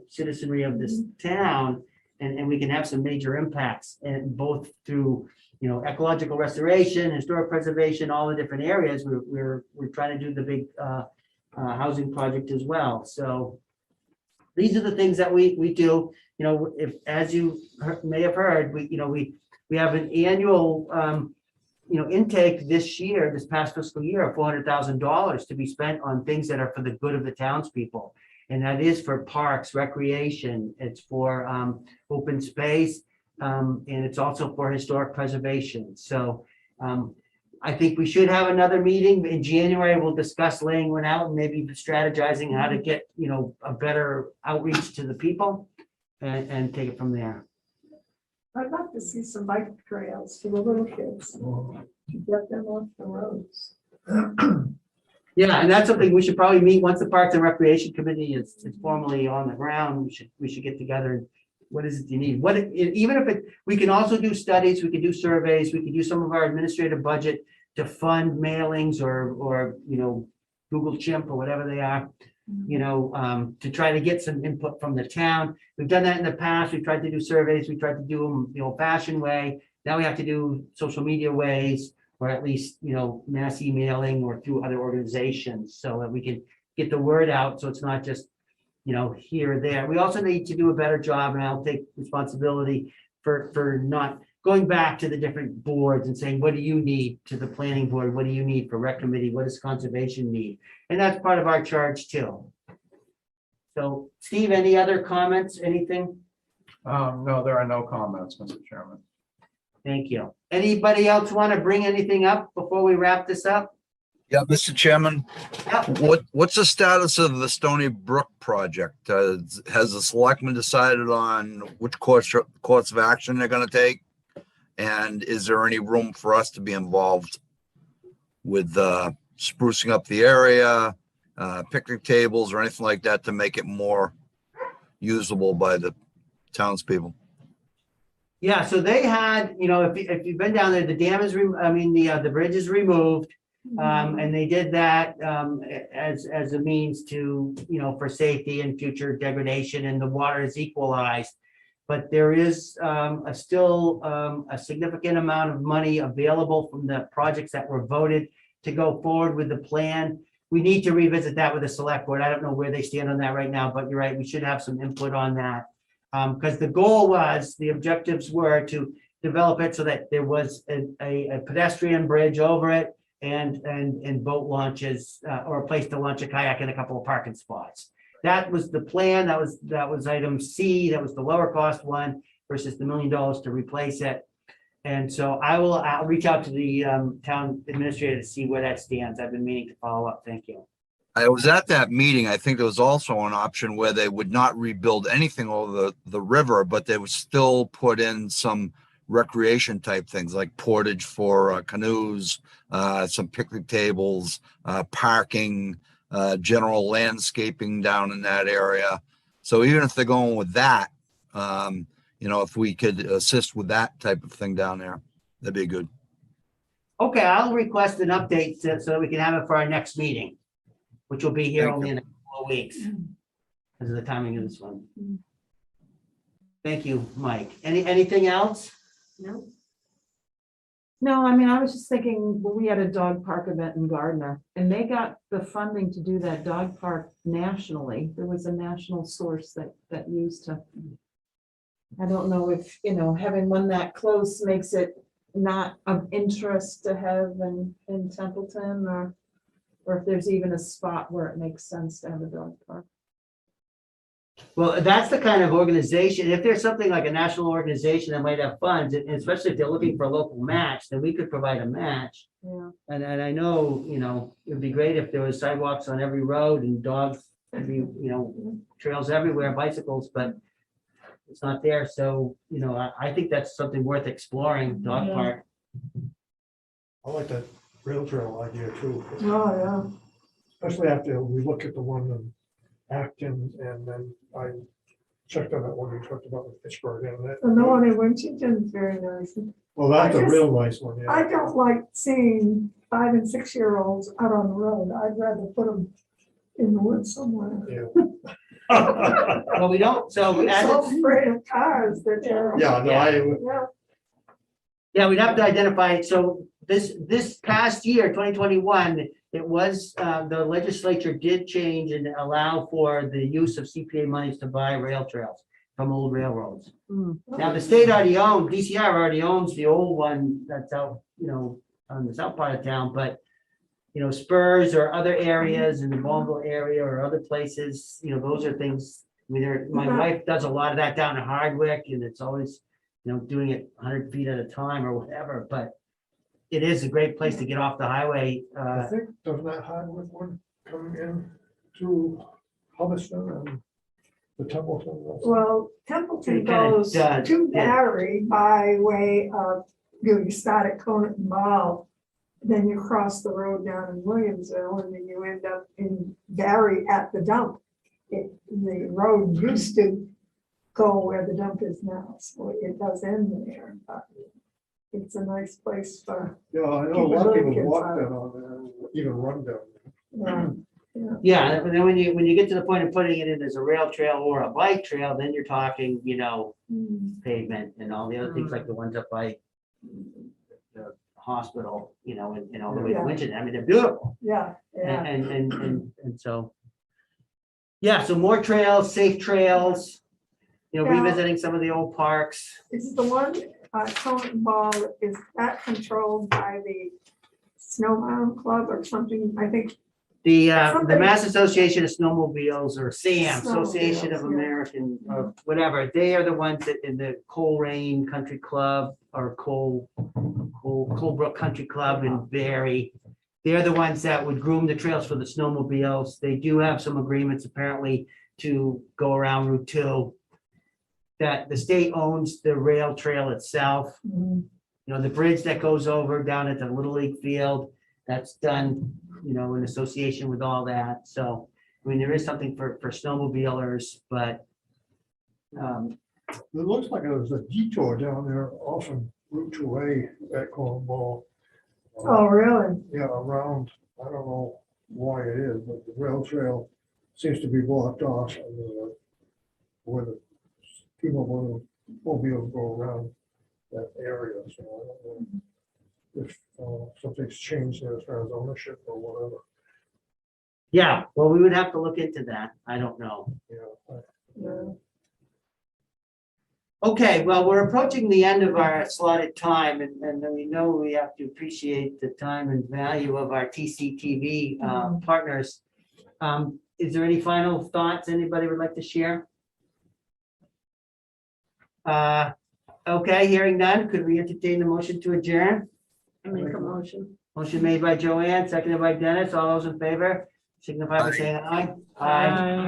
Speaker 2: citizenry of this town. And we can have some major impacts, and both through, ecological restoration, historic preservation, all the different areas. We're trying to do the big housing project as well. So these are the things that we do. If, as you may have heard, we have an annual intake this past fiscal year of $400,000 to be spent on things that are for the good of the townspeople. And that is for parks, recreation, it's for open space, and it's also for historic preservation. So I think we should have another meeting in January. We'll discuss laying one out and maybe strategizing how to get, a better outreach to the people, and take it from there.
Speaker 6: I'd like to see some bike trails for the little kids, to get them off the roads.
Speaker 2: Yeah, and that's something we should probably meet once the Parks and Recreation Committee is formally on the ground. We should get together. What is it you need? Even if we can also do studies, we can do surveys, we can use some of our administrative budget to fund mailings or Google Chimp or whatever they are, to try to get some input from the town. We've done that in the past. We've tried to do surveys. We tried to do them the old-fashioned way. Now we have to do social media ways, or at least, mass emailing or through other organizations, so that we can get the word out. So it's not just, here or there. We also need to do a better job, and I'll take responsibility for not going back to the different boards and saying, what do you need to the planning board? What do you need for rec committee? What does conservation need? And that's part of our charge too. So Steve, any other comments, anything?
Speaker 9: No, there are no comments, Mr. Chairman.
Speaker 2: Thank you. Anybody else want to bring anything up before we wrap this up?
Speaker 5: Yeah, Mr. Chairman,
Speaker 2: Yep.
Speaker 5: what's the status of the Stoney Brook project? Has the selectmen decided on which course of action they're gonna take? And is there any room for us to be involved with sprucing up the area, picnic tables or anything like that to make it more usable by the townspeople?
Speaker 2: Yeah, so they had, if you've been down there, the dam is, the bridge is removed. And they did that as a means to, for safety and future degradation, and the water is equalized. But there is still a significant amount of money available from the projects that were voted to go forward with the plan. We need to revisit that with the select board. I don't know where they stand on that right now, but you're right, we should have some input on that. Because the objectives were to develop it so that there was a pedestrian bridge over it, and boat launches, or a place to launch a kayak and a couple of parking spots. That was the plan. That was item C. That was the lower cost one versus the $1 million to replace it. And so I'll reach out to the town administrator to see where that stands. I've been meaning to follow up. Thank you.
Speaker 5: I was at that meeting. I think there was also an option where they would not rebuild anything over the river, but they would still put in some recreation type things like portage for canoes, some picnic tables, parking, general landscaping down in that area. So even if they're going with that, if we could assist with that type of thing down there, that'd be good.
Speaker 2: Okay, I'll request an update so that we can have it for our next meeting, which will be here
Speaker 5: Thank
Speaker 2: only in a couple of weeks because of the timing of this one. Thank you, Mike. Anything else?
Speaker 8: No.
Speaker 3: No, I mean, I was just thinking, well, we had a dog park event in Gardner, and they got the funding to do that dog park nationally. There was a national source that used to. I don't know if, having one that close makes it not of interest to have in Templeton, or if there's even a spot where it makes sense to have a dog park.
Speaker 2: Well, that's the kind of organization, if there's something like a national organization that might have funds, and especially if they're looking for a local match, then we could provide a match.
Speaker 3: Yeah.
Speaker 2: And I know, it'd be great if there was sidewalks on every road and dogs, trails everywhere, bicycles, but it's not there. So, I think that's something worth exploring, dog
Speaker 3: Yeah.
Speaker 2: park.
Speaker 4: I like that rail trail idea too,
Speaker 6: Oh, yeah.
Speaker 4: especially after we look at the one in Acton, and then I checked on that one we talked about with Pittsburgh. And
Speaker 6: And the one in Winchton is very nice.
Speaker 4: well, that's
Speaker 6: I
Speaker 4: a
Speaker 6: just-
Speaker 4: real nice one,
Speaker 6: I
Speaker 4: yeah.
Speaker 6: don't like seeing 5 and 6 year olds out on the road. I'd rather put them in the woods somewhere.
Speaker 4: Yeah.
Speaker 2: Well, we don't, so
Speaker 6: I'm
Speaker 2: as
Speaker 6: so
Speaker 2: it's,
Speaker 6: afraid of cars, they're terrible.
Speaker 4: Yeah, no,
Speaker 6: Yeah.
Speaker 2: yeah, we'd have to identify it. So this past year, 2021, it was, the legislature did change and allow for the use of CPA monies to buy rail trails from old railroads. Now, the state already owns, DCR already owns the old one that's out, on the south part of town, but Spurs or other areas in the Baldwinville area or other places, those are things, my wife does a lot of that down in Hardwick, and it's always, doing it 100 feet at a time or whatever, but it is a great place to get off the highway.
Speaker 4: I think, doesn't that Hardwick one coming in to Hubbardston and the Templeton?
Speaker 6: Well, Templeton
Speaker 2: It kinda
Speaker 6: goes
Speaker 2: does,
Speaker 6: to
Speaker 2: yeah.
Speaker 6: Barry by way of, you start at Conant and Ball, then you cross the road down in Williamsville, and then you end up in Barry at the dump. The road used to go where the dump is now, so it does end there, but it's a nice place for,
Speaker 4: Yeah, I know a lot of people walk down on there, even run down.
Speaker 2: Yeah, and then when you get to the point of putting it in as a rail trail or a bike trail, then you're talking, pavement and all the other things like the ones up by the hospital, and all the way to
Speaker 6: Yeah.
Speaker 2: Winchton. I mean, they're beautiful.
Speaker 6: yeah, yeah.
Speaker 2: And so, yeah, so more trails, safe trails,
Speaker 6: Yeah.
Speaker 2: revisiting some of the old parks.
Speaker 6: Is the one, Conant and Ball, is that controlled by the Snowbound Club or something? I think.
Speaker 2: The
Speaker 6: Something-
Speaker 2: Mass Association of Snowmobiles, or SAM, Association of
Speaker 6: Snowmobiles, yeah.
Speaker 2: American, or whatever, they are the ones that in the Coleraine Country Club or Colebrook Country Club in Barry. They're the ones that would groom the trails for the snowmobiles. They do have some agreements apparently to go around Route 2. That the state owns the rail trail itself. The bridge that goes over down at the Little League field, that's done, in association with all that. So, there is something for snowmobilers, but
Speaker 4: It looks like there's a detour down there off of Route 2A at Cornwall.
Speaker 6: Oh, really?
Speaker 4: Yeah, around, I don't know why it is, but the rail trail seems to be blocked off and where the people mobiles go around that area, so I don't know if something's changed there as far as ownership or whatever,
Speaker 2: yeah, well, we would have to look into that. I don't know.
Speaker 4: you know.
Speaker 6: Yeah.
Speaker 2: Okay, well, we're approaching the end of our slotted time and we know we have to appreciate the time and value of our TCTV partners. Is there any final thoughts anybody would like to share? Okay, hearing none, could we entertain the motion to adjourn?
Speaker 8: I make a motion.
Speaker 2: Motion made by Joanne, seconded by Dennis. All those in favor signify by saying aye.
Speaker 8: Aye.